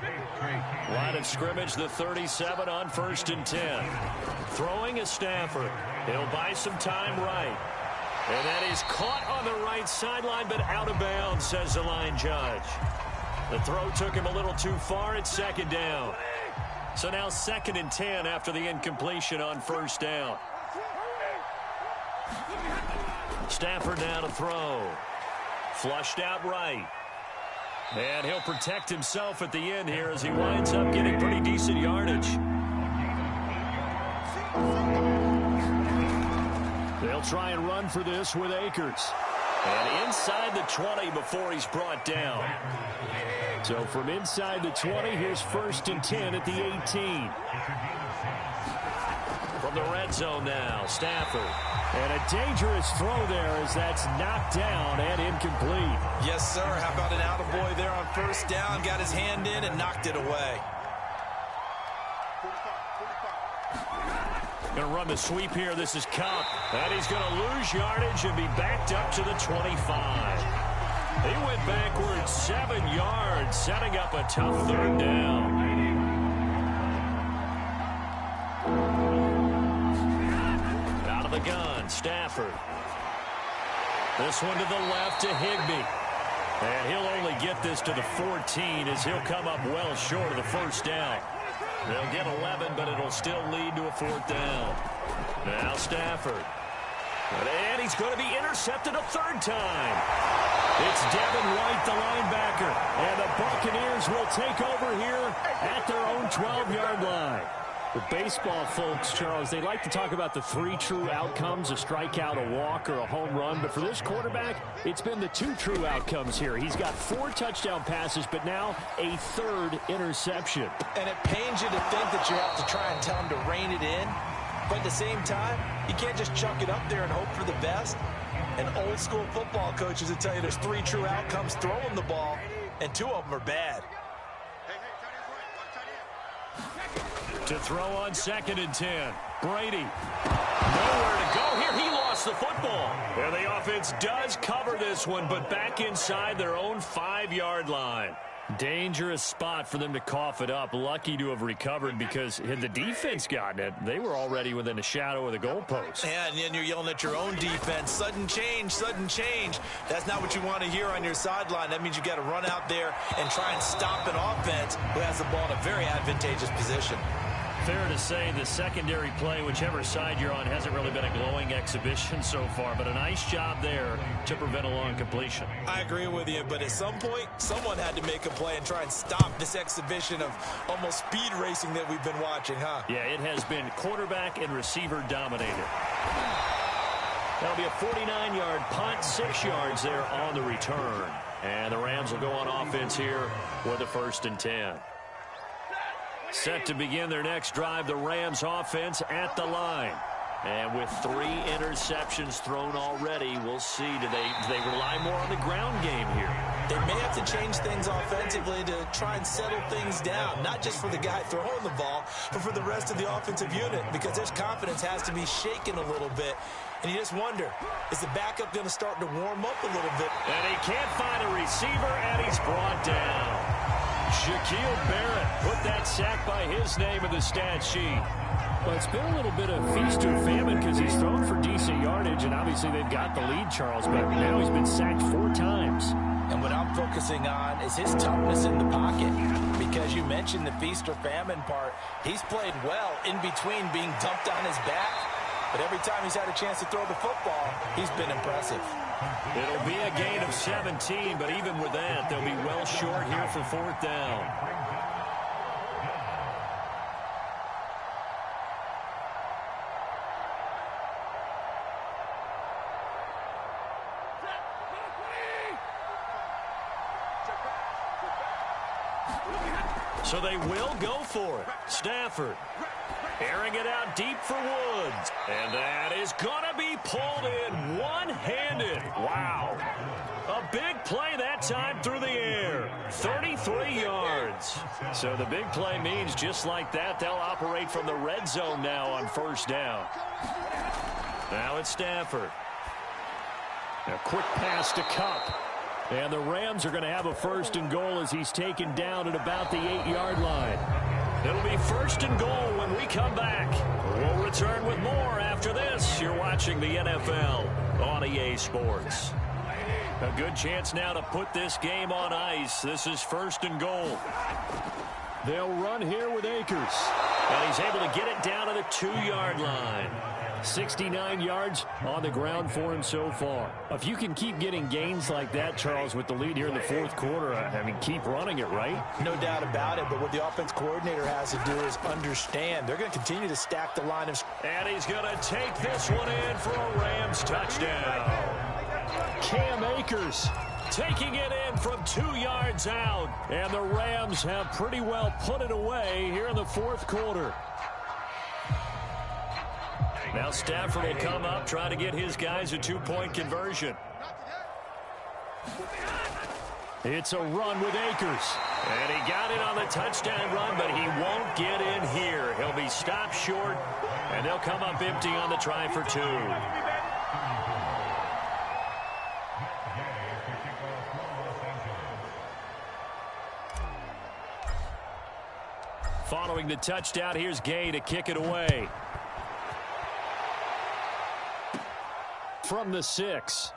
Line of scrimmage, the 37 on 1st and 10. Throwing is Stafford. He'll buy some time right. And that is caught on the right sideline, but out of bounds, says the line judge. The throw took him a little too far. It's 2nd down. So now 2nd and 10 after the incompletion on 1st down. Stafford now to throw. Flushed out right. And he'll protect himself at the end here as he winds up getting pretty decent yardage. They'll try and run for this with Akers. And inside the 20 before he's brought down. So from inside the 20, here's 1st and 10 at the 18. From the red zone now, Stafford. And a dangerous throw there as that's knocked down and incomplete. Yes, sir. How about an attaboy there on 1st down? Got his hand in and knocked it away. Going to run the sweep here. This is Kupp. And he's going to lose yardage and be backed up to the 25. He went backwards 7 yards, setting up a tough 3rd down. Out of the gun, Stafford. This one to the left to Higbee. And he'll only get this to the 14 as he'll come up well short of the 1st down. They'll get 11, but it'll still lead to a 4th down. Now Stafford. And he's going to be intercepted a 3rd time. It's Devin White, the linebacker. And the Buccaneers will take over here at their own 12-yard line. The baseball folks, Charles, they like to talk about the 3 true outcomes, a strikeout, a walk, or a home run. But for this quarterback, it's been the 2 true outcomes here. He's got 4 touchdown passes, but now a 3rd interception. And it pains you to think that you have to try and tell him to rein it in. But at the same time, you can't just chuck it up there and hope for the best. And old school football coaches will tell you there's 3 true outcomes throwing the ball, and 2 of them are bad. To throw on 2nd and 10. Brady. Nowhere to go here. He lost the football. And the offense does cover this one, but back inside their own 5-yard line. Dangerous spot for them to cough it up. Lucky to have recovered because had the defense gotten it, they were already within a shadow of the goalpost. Yeah, and then you're yelling at your own defense. Sudden change, sudden change. That's not what you want to hear on your sideline. That means you got to run out there and try and stop an offense who has the ball in a very advantageous position. Fair to say the secondary play, whichever side you're on, hasn't really been a glowing exhibition so far, but a nice job there to prevent a long completion. I agree with you, but at some point, someone had to make a play and try and stop this exhibition of almost speed racing that we've been watching, huh? Yeah, it has been quarterback and receiver dominated. That'll be a 49-yard punt, 6 yards there on the return. And the Rams will go on offense here with a 1st and 10. Set to begin their next drive, the Rams offense at the line. And with 3 interceptions thrown already, we'll see. Do they rely more on the ground game here? They may have to change things offensively to try and settle things down, not just for the guy throwing the ball, but for the rest of the offensive unit, because their confidence has to be shaken a little bit. And you just wonder, is the backup going to start to warm up a little bit? And he can't find a receiver, and he's brought down. Shaquille Barrett put that sack by his name in the stat sheet. Well, it's been a little bit of feast or famine because he's thrown for decent yardage, and obviously they've got the lead, Charles, but now he's been sacked 4 times. And what I'm focusing on is his toughness in the pocket, because you mentioned the feast or famine part. He's played well in between being dumped on his back, but every time he's had a chance to throw the football, he's been impressive. It'll be a gain of 17, but even with that, they'll be well short here for 4th down. So they will go for it. Stafford airing it out deep for Woods. And that is going to be pulled in one-handed. Wow. A big play that time through the air. 33 yards. So the big play means just like that, they'll operate from the red zone now on 1st down. Now it's Stafford. A quick pass to Kupp. And the Rams are going to have a 1st and goal as he's taken down at about the 8-yard line. It'll be 1st and goal when we come back. We'll return with more after this. You're watching the NFL on EA Sports. A good chance now to put this game on ice. This is 1st and goal. They'll run here with Akers. And he's able to get it down to the 2-yard line. 69 yards on the ground for him so far. If you can keep getting gains like that, Charles, with the lead here in the 4th quarter, I mean, keep running it, right? No doubt about it, but what the offense coordinator has to do is understand they're going to continue to stack the line of... And he's going to take this one in for a Rams touchdown. Cam Akers taking it in from 2 yards out. And the Rams have pretty well put it away here in the 4th quarter. Now Stafford will come up, try to get his guys a 2-point conversion. It's a run with Akers. And he got it on the touchdown run, but he won't get in here. He'll be stopped short, and they'll come up empty on the try for 2. Following the touchdown, here's Gay to kick it away. From the 6.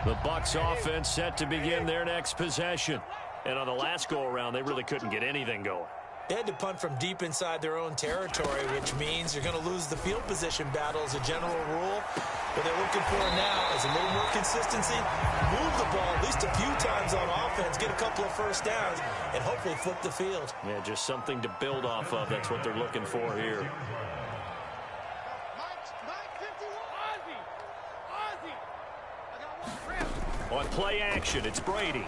The Bucs offense set to begin their next possession. And on the last go-around, they really couldn't get anything going. They had to punt from deep inside their own territory, which means you're going to lose the field position battle as a general rule. What they're looking for now is a little more consistency, move the ball at least a few times on offense, get a couple of first downs, and hopefully flip the field. Yeah, just something to build off of. That's what they're looking for here. On play action, it's Brady.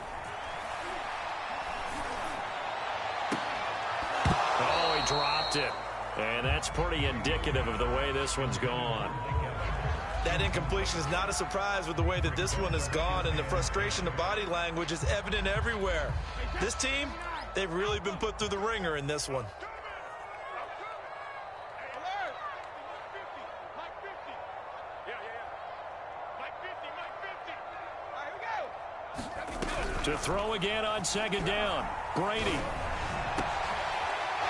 Oh, he dropped it. And that's pretty indicative of the way this one's gone. That incompletion is not a surprise with the way that this one has gone, and the frustration, the body language is evident everywhere. This team, they've really been put through the ringer in this one. To throw again on 2nd down. Brady.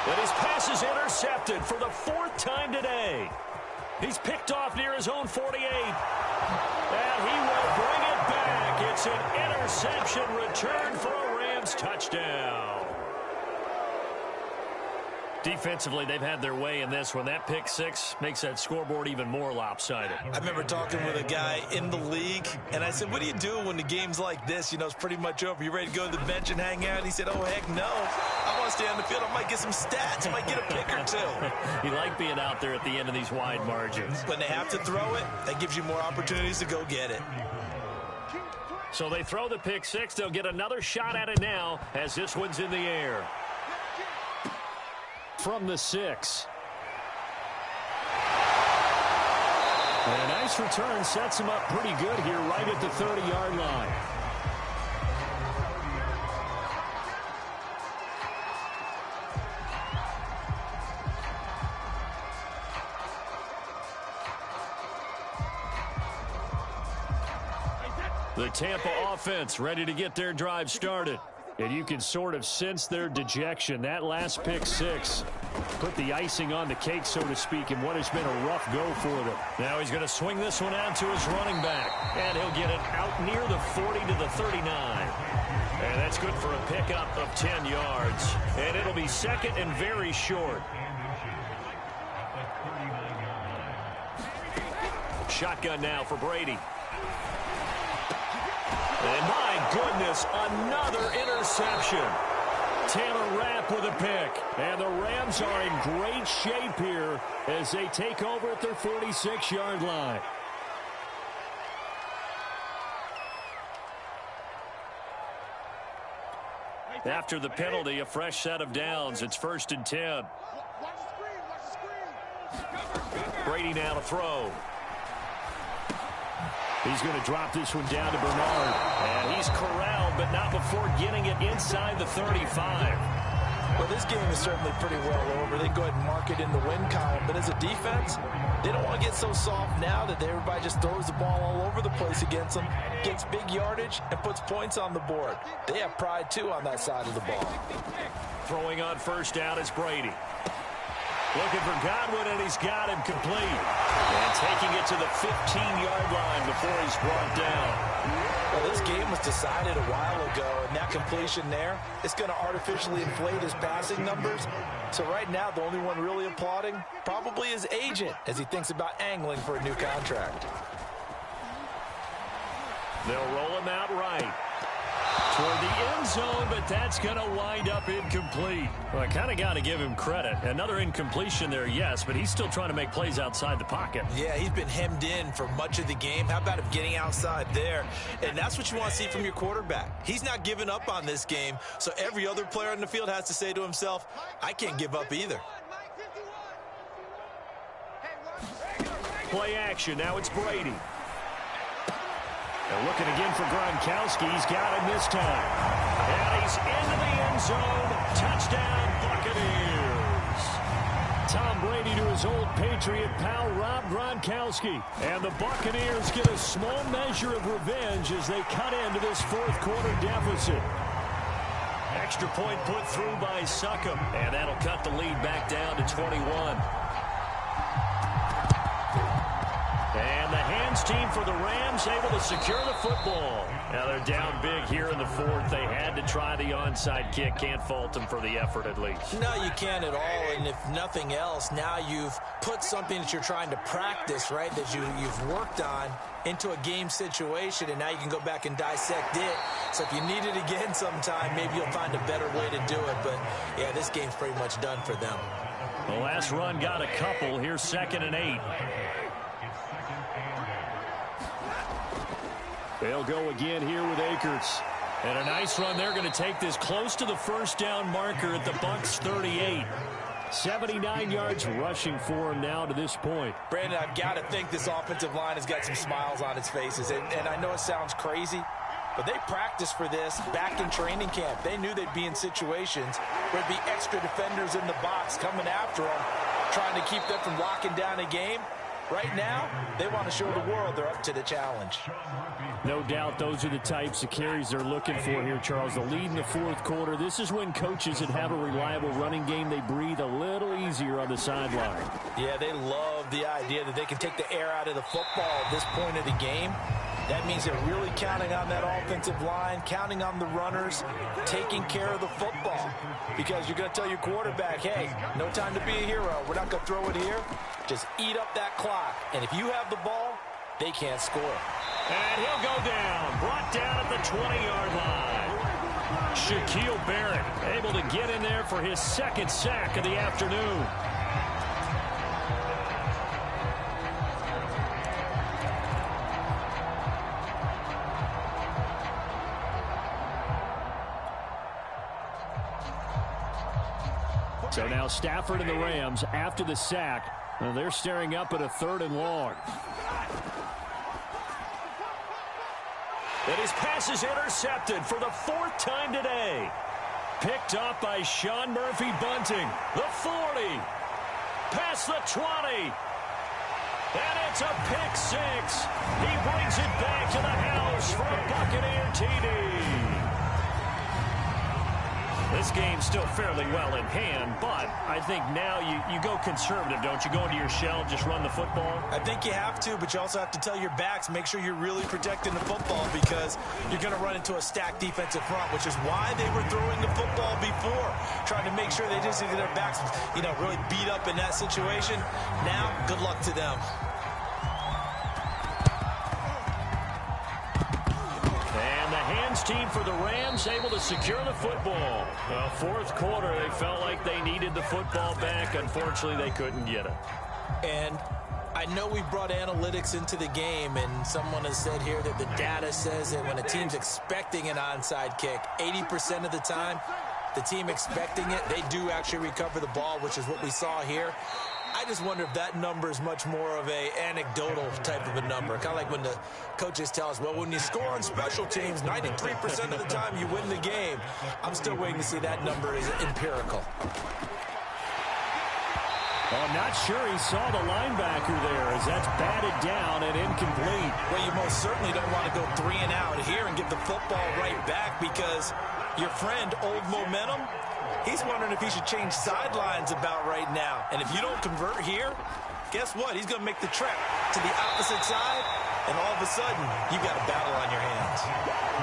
And his pass is intercepted for the 4th time today. He's picked off near his own 48. And he will bring it back. It's an interception return for a Rams touchdown. Defensively, they've had their way in this one. That pick 6 makes that scoreboard even more lopsided. I remember talking with a guy in the league, and I said, what do you do when the game's like this? You know, it's pretty much over. You ready to go to the bench and hang out? And he said, oh, heck no. I want to stay on the field. I might get some stats. I might get a pick or 2. You like being out there at the end of these wide margins. When they have to throw it, that gives you more opportunities to go get it. So they throw the pick 6. They'll get another shot at it now as this one's in the air. From the 6. And a nice return sets him up pretty good here right at the 30-yard line. The Tampa offense ready to get their drive started. And you can sort of sense their dejection. That last pick 6 put the icing on the cake, so to speak, in what has been a rough go for them. Now he's going to swing this one out to his running back. And he'll get it out near the 40 to the 39. And that's good for a pickup of 10 yards. And it'll be 2nd and very short. Shotgun now for Brady. And my goodness, another interception. Taylor Rapp with a pick. And the Rams are in great shape here as they take over at their 46-yard line. After the penalty, a fresh set of downs. It's 1st and 10. Brady now to throw. He's going to drop this one down to Bernard. And he's corralled, but not before getting it inside the 35. Well, this game is certainly pretty well over. They go ahead and mark it in the win column. But as a defense, they don't want to get so soft now that everybody just throws the ball all over the place against them, gets big yardage, and puts points on the board. They have pride, too, on that side of the ball. Throwing on first down is Brady. Looking for Godwin, and he's got him complete. And taking it to the 15-yard line before he's brought down. Well, this game was decided a while ago, and that completion there, it's going to artificially inflate his passing numbers. So right now, the only one really applauding probably his agent as he thinks about angling for a new contract. They'll roll him out right toward the end zone, but that's going to wind up incomplete. Well, I kind of got to give him credit. Another incompletion there, yes, but he's still trying to make plays outside the pocket. Yeah, he's been hemmed in for much of the game. How about him getting outside there? And that's what you want to see from your quarterback. He's not giving up on this game, so every other player on the field has to say to himself, I can't give up either. Play action. Now it's Brady. They're looking again for Gronkowski. He's got him this time. And he's into the end zone. Touchdown, Buccaneers. Tom Brady to his old Patriot pal, Rob Gronkowski. And the Buccaneers get a small measure of revenge as they cut into this fourth quarter deficit. Extra point put through by Succop. And that'll cut the lead back down to 21. And the hands team for the Rams able to secure the football. Now they're down big here in the fourth. They had to try the onside kick. Can't fault them for the effort at least. No, you can't at all. And if nothing else, now you've put something that you're trying to practice, right, that you've worked on into a game situation, and now you can go back and dissect it. So if you need it again sometime, maybe you'll find a better way to do it. But, yeah, this game's pretty much done for them. The last run got a couple. Here's 2nd and 8. They'll go again here with Akers. And a nice run. They're going to take this close to the first down marker at the Bucs 38. 79 yards rushing for him now to this point. Brandon, I've got to think this offensive line has got some smiles on its faces. And I know it sounds crazy, but they practiced for this back in training camp. They knew they'd be in situations where there'd be extra defenders in the box coming after them, trying to keep them from locking down a game. Right now, they want to show the world they're up to the challenge. No doubt those are the types of carries they're looking for here, Charles. The lead in the fourth quarter. This is when coaches that have a reliable running game, they breathe a little easier on the sideline. Yeah, they love the idea that they can take the air out of the football at this point of the game. That means they're really counting on that offensive line, counting on the runners, taking care of the football. Because you're going to tell your quarterback, hey, no time to be a hero. We're not going to throw it here. Just eat up that clock. And if you have the ball, they can't score. And he'll go down. Brought down at the 20-yard line. Shaquille Barrett able to get in there for his second sack of the afternoon. So now Stafford and the Rams, after the sack, they're staring up at a 3rd and long. And his pass is intercepted for the 4th time today. Picked up by Sean Murphy-Bunting. The 40. Past the 20. And it's a pick 6. He brings it back to the house for a Buccaneer TD. This game's still fairly well in hand, but I think now you go conservative, don't you? Go into your shell, just run the football? I think you have to, but you also have to tell your backs, make sure you're really protecting the football because you're going to run into a stacked defensive front, which is why they were throwing the football before, trying to make sure they just get their backs, really beat up in that situation. Now, good luck to them. Team for the Rams able to secure the football. Fourth quarter, they felt like they needed the football back. Unfortunately, they couldn't get it. And I know we brought analytics into the game, and someone has said here that the data says that when a team's expecting an onside kick, 80% of the time, the team expecting it, they do actually recover the ball, which is what we saw here. I just wonder if that number is much more of a anecdotal type of a number. Kind of like when the coaches tell us, well, when you score on special teams, 93% of the time you win the game. I'm still waiting to see that number is empirical. Well, I'm not sure he saw the linebacker there as that's batted down and incomplete. Well, you most certainly don't want to go 3 and out here and get the football right back because your friend, Old Momentum, he's wondering if he should change sidelines about right now. And if you don't convert here, guess what? He's going to make the trek to the opposite side, and all of a sudden, you've got a battle on your hands.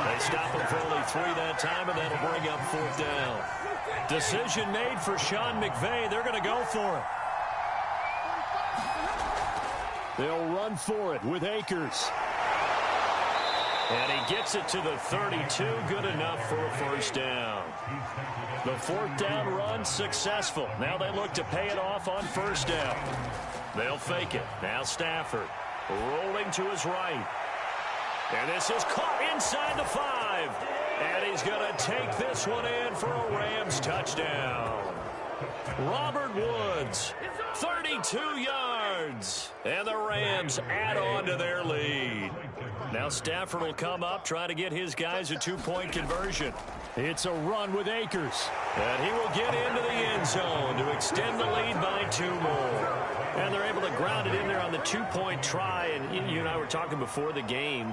They stop him for only 3 that time, and that'll bring up 4th down. Decision made for Sean McVay. They're going to go for it. They'll run for it with Akers. And he gets it to the 32. Good enough for a 1st down. The 4th down run successful. Now they look to pay it off on 1st down. They'll fake it. Now Stafford rolling to his right. And this is caught inside the 5. And he's going to take this one in for a Rams touchdown. Robert Woods, 32 yards. And the Rams add on to their lead. Now Stafford will come up, try to get his guys a 2-point conversion. It's a run with Akers. And he will get into the end zone to extend the lead by 2 more. And they're able to ground it in there on the 2-point try. And you and I were talking before the game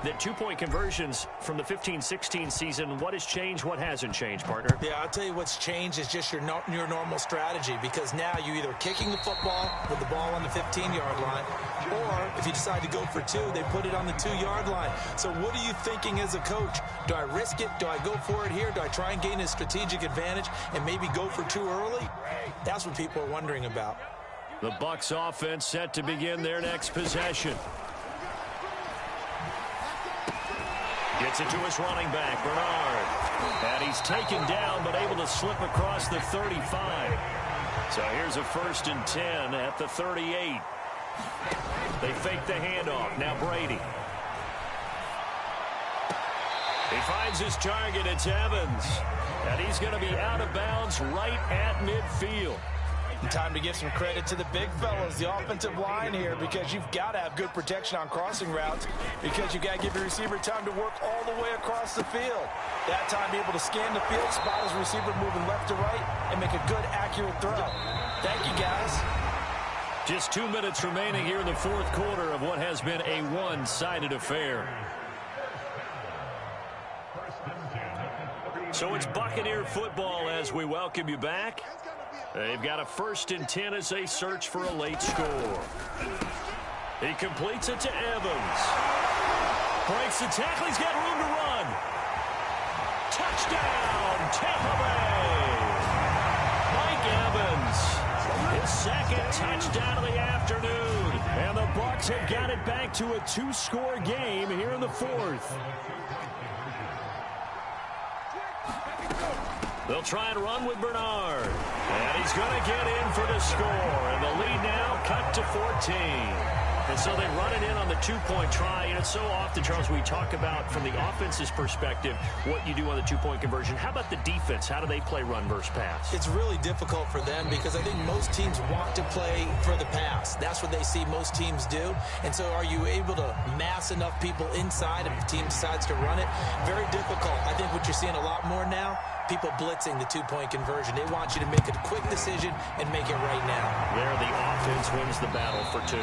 that 2-point conversions from the 15-16 season, what has changed, what hasn't changed, partner? Yeah, I'll tell you what's changed is just your normal strategy, because now you're either kicking the football with the ball on the 15-yard line, or if you decide to go for 2, they put it on the 2-yard line. So what are you thinking as a coach? Do I risk it? Do I go for it here? Do I try and gain a strategic advantage and maybe go for 2 early? That's what people are wondering about. The Bucs offense set to begin their next possession. Gets it to his running back, Bernard. And he's taken down, but able to slip across the 35. So here's a 1st and 10 at the 38. They fake the handoff. Now Brady. He finds his target. It's Evans. And he's going to be out of bounds right at midfield. Time to give some credit to the big fellas, the offensive line here, because you've got to have good protection on crossing routes, because you've got to give your receiver time to work all the way across the field. That time be able to scan the field, spot his receiver moving left to right, and make a good, accurate throw. Thank you, guys. Just 2 minutes remaining here in the 4th quarter of what has been a one-sided affair. So it's Buccaneer football as we welcome you back. They've got a 1st and 10 as they search for a late score. He completes it to Evans. Breaks the tackle. He's got room to run. Touchdown, Tampa Bay. Mike Evans, his 2nd touchdown of the afternoon. And the Bucs have got it back to a 2-score game here in the 4th. They'll try and run with Bernard. And he's going to get in for the score. And the lead now cut to 14. And so they run it in on the 2-point try. And it's so often, Charles, we talk about from the offense's perspective what you do on the 2-point conversion. How about the defense? How do they play run versus pass? It's really difficult for them because I think most teams want to play for the pass. That's what they see most teams do. And so are you able to mass enough people inside if the team decides to run it? Very difficult. I think what you're seeing a lot more now, people blitzing the 2-point conversion. They want you to make a quick decision and make it right now. There, the offense wins the battle for 2.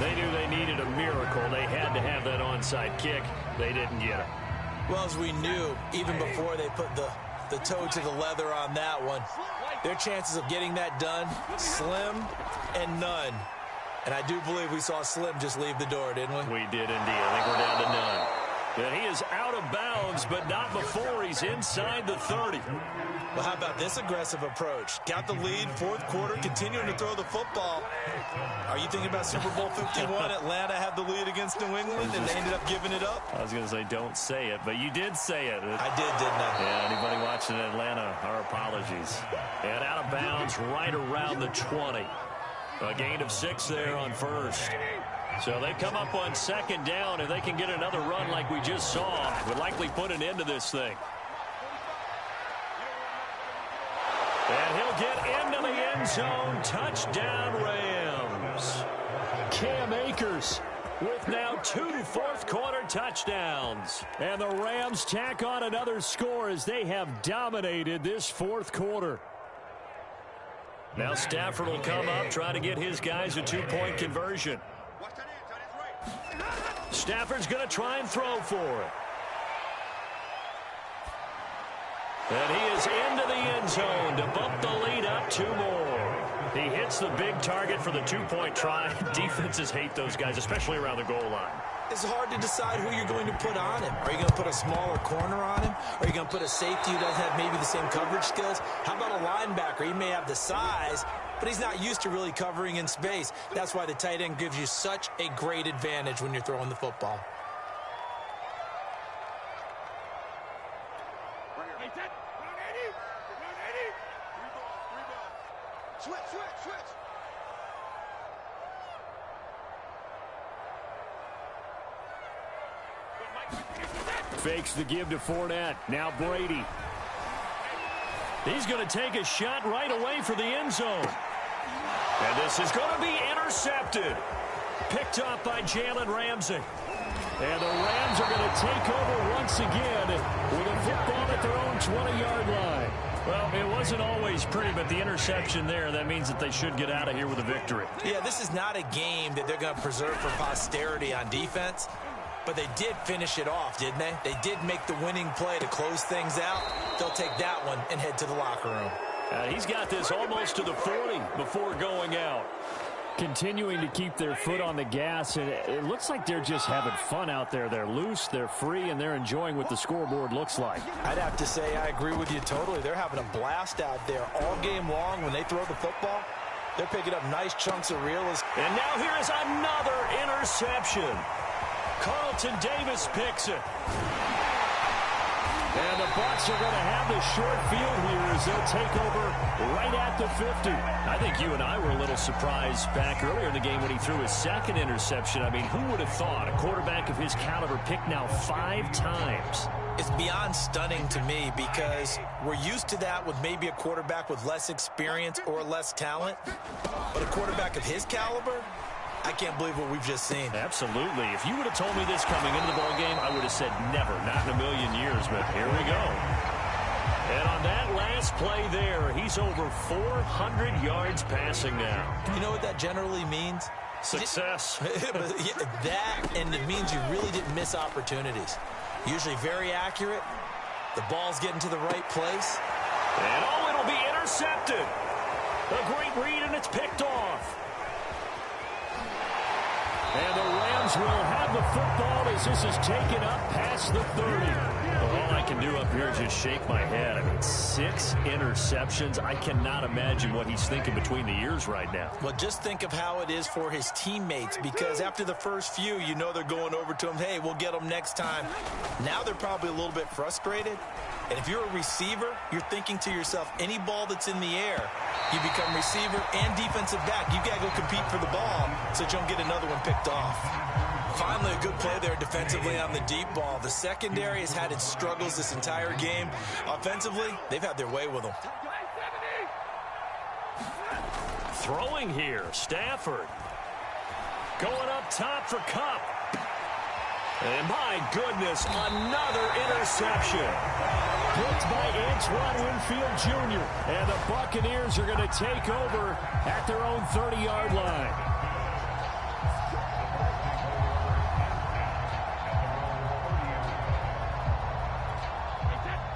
They knew they needed a miracle. They had to have that onside kick. They didn't get it. Well, as we knew, even before they put the toe to the leather on that one, their chances of getting that done, slim and none. And I do believe we saw Slim just leave the door, didn't we? We did indeed. I think we're down to none. And he is out of bounds, but not before he's inside the 30. Well, how about this aggressive approach? Got the lead, 4th quarter, continuing to throw the football. Are you thinking about Super Bowl 51? Atlanta had the lead against New England, and they ended up giving it up? I was going to say, don't say it, but you did say it. I did, didn't I? Yeah, anybody watching Atlanta, our apologies. And out of bounds right around the 20. A gain of 6 there on 1st. So they come up on 2nd down. If they can get another run like we just saw, would likely put an end to this thing. And he'll get into the end zone. Touchdown, Rams. Cam Akers with now 2 fourth-quarter touchdowns. And the Rams tack on another score as they have dominated this fourth quarter. Now Stafford will come up, try to get his guys a 2-point conversion. Stafford's going to try and throw for it. And he is into the end zone to bump the lead up 2 more. He hits the big target for the 2-point try. Defenses hate those guys, especially around the goal line. It's hard to decide who you're going to put on him. Are you going to put a smaller corner on him? Are you going to put a safety who doesn't have maybe the same coverage skills? How about a linebacker? He may have the size, but he's not used to really covering in space. That's why the tight end gives you such a great advantage when you're throwing the football. Fakes the give to Fournette. Now Brady. He's going to take a shot right away for the end zone. And this is going to be intercepted. Picked off by Jalen Ramsey. And the Rams are going to take over once again with a football at their own 20-yard line. Well, it wasn't always pretty, but the interception there, that means that they should get out of here with a victory. Yeah, this is not a game that they're going to preserve for posterity on defense. But they did finish it off, didn't they? They did make the winning play to close things out. They'll take that one and head to the locker room. He's got this almost to the 40 before going out. Continuing to keep their foot on the gas, and it looks like they're just having fun out there. They're loose, they're free, and they're enjoying what the scoreboard looks like. I'd have to say I agree with you totally. They're having a blast out there all game long when they throw the football. They're picking up nice chunks of realism. And now here is another interception. Carlton Davis picks it. And the Bucs are going to have the short field here as they'll take over right at the 50. I think you and I were a little surprised back earlier in the game when he threw his second interception. I mean, who would have thought a quarterback of his caliber picked now 5 times? It's beyond stunning to me because we're used to that with maybe a quarterback with less experience or less talent. But a quarterback of his caliber, I can't believe what we've just seen. Absolutely. If you would have told me this coming into the ballgame, I would have said never, not in a million years, but here we go. And on that last play there, he's over 400 yards passing now. You know what that generally means? Success. That, and it means you really didn't miss opportunities. Usually very accurate. The ball's getting to the right place. And oh, it'll be intercepted. A great read, and it's picked off. And the Rams will have the football as this is taken up past the 30. All I can do up here is just shake my head. I mean, 6 interceptions. I cannot imagine what he's thinking between the ears right now. Well, just think of how it is for his teammates, because after the first few, you know they're going over to him, hey, we'll get them next time. Now they're probably a little bit frustrated. And if you're a receiver, you're thinking to yourself, any ball that's in the air, you become receiver and defensive back. You got to go compete for the ball so that you don't get another one picked off. Finally, a good play there defensively on the deep ball. The secondary has had its struggles this entire game. Offensively, they've had their way with them. Throwing here, Stafford. Going up top for Kupp. And my goodness, another interception. Picked by Antoine Winfield Jr. And the Buccaneers are going to take over at their own 30-yard line.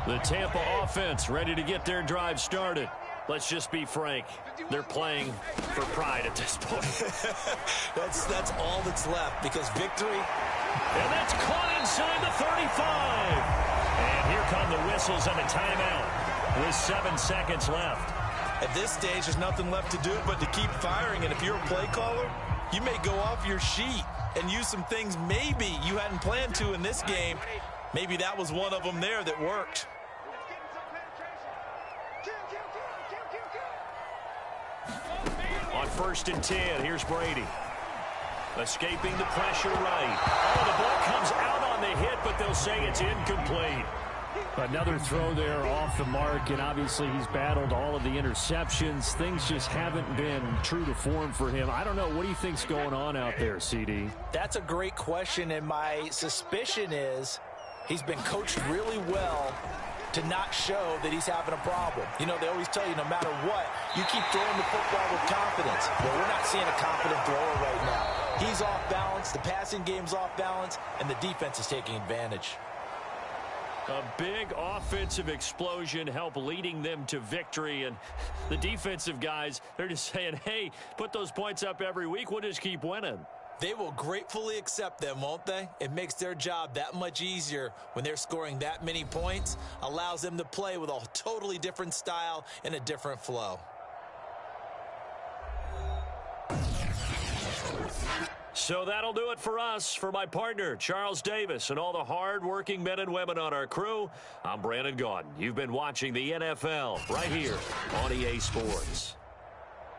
The Tampa offense ready to get their drive started. Let's just be frank. They're playing for pride at this point. That's all that's left, because victory. And that's caught inside the 35. And here come the whistles and a timeout with 7 seconds left. At this stage, there's nothing left to do but to keep firing. And if you're a play caller, you may go off your sheet and use some things maybe you hadn't planned to in this game. Maybe that was one of them there that worked. On 1st and 10, here's Brady. Escaping the pressure right. Oh, the ball comes out on the hit, but they'll say it's incomplete. Another throw there off the mark, and obviously he's battled all of the interceptions. Things just haven't been true to form for him. I don't know. What do you think's going on out there, CD? That's a great question, and my suspicion is he's been coached really well to not show that he's having a problem. You know, they always tell you no matter what, you keep throwing the football with confidence. Well, we're not seeing a confident thrower right now. He's off balance, the passing game's off balance, and the defense is taking advantage. A big offensive explosion helped leading them to victory, and the defensive guys, they're just saying, hey, put those points up every week, we'll just keep winning. They will gratefully accept them, won't they? It makes their job that much easier when they're scoring that many points, allows them to play with a totally different style and a different flow. So that'll do it for us. For my partner, Charles Davis, and all the hard-working men and women on our crew, I'm Brandon Gaudin. You've been watching the NFL right here on EA Sports.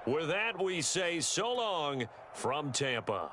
With that, we say so long from Tampa.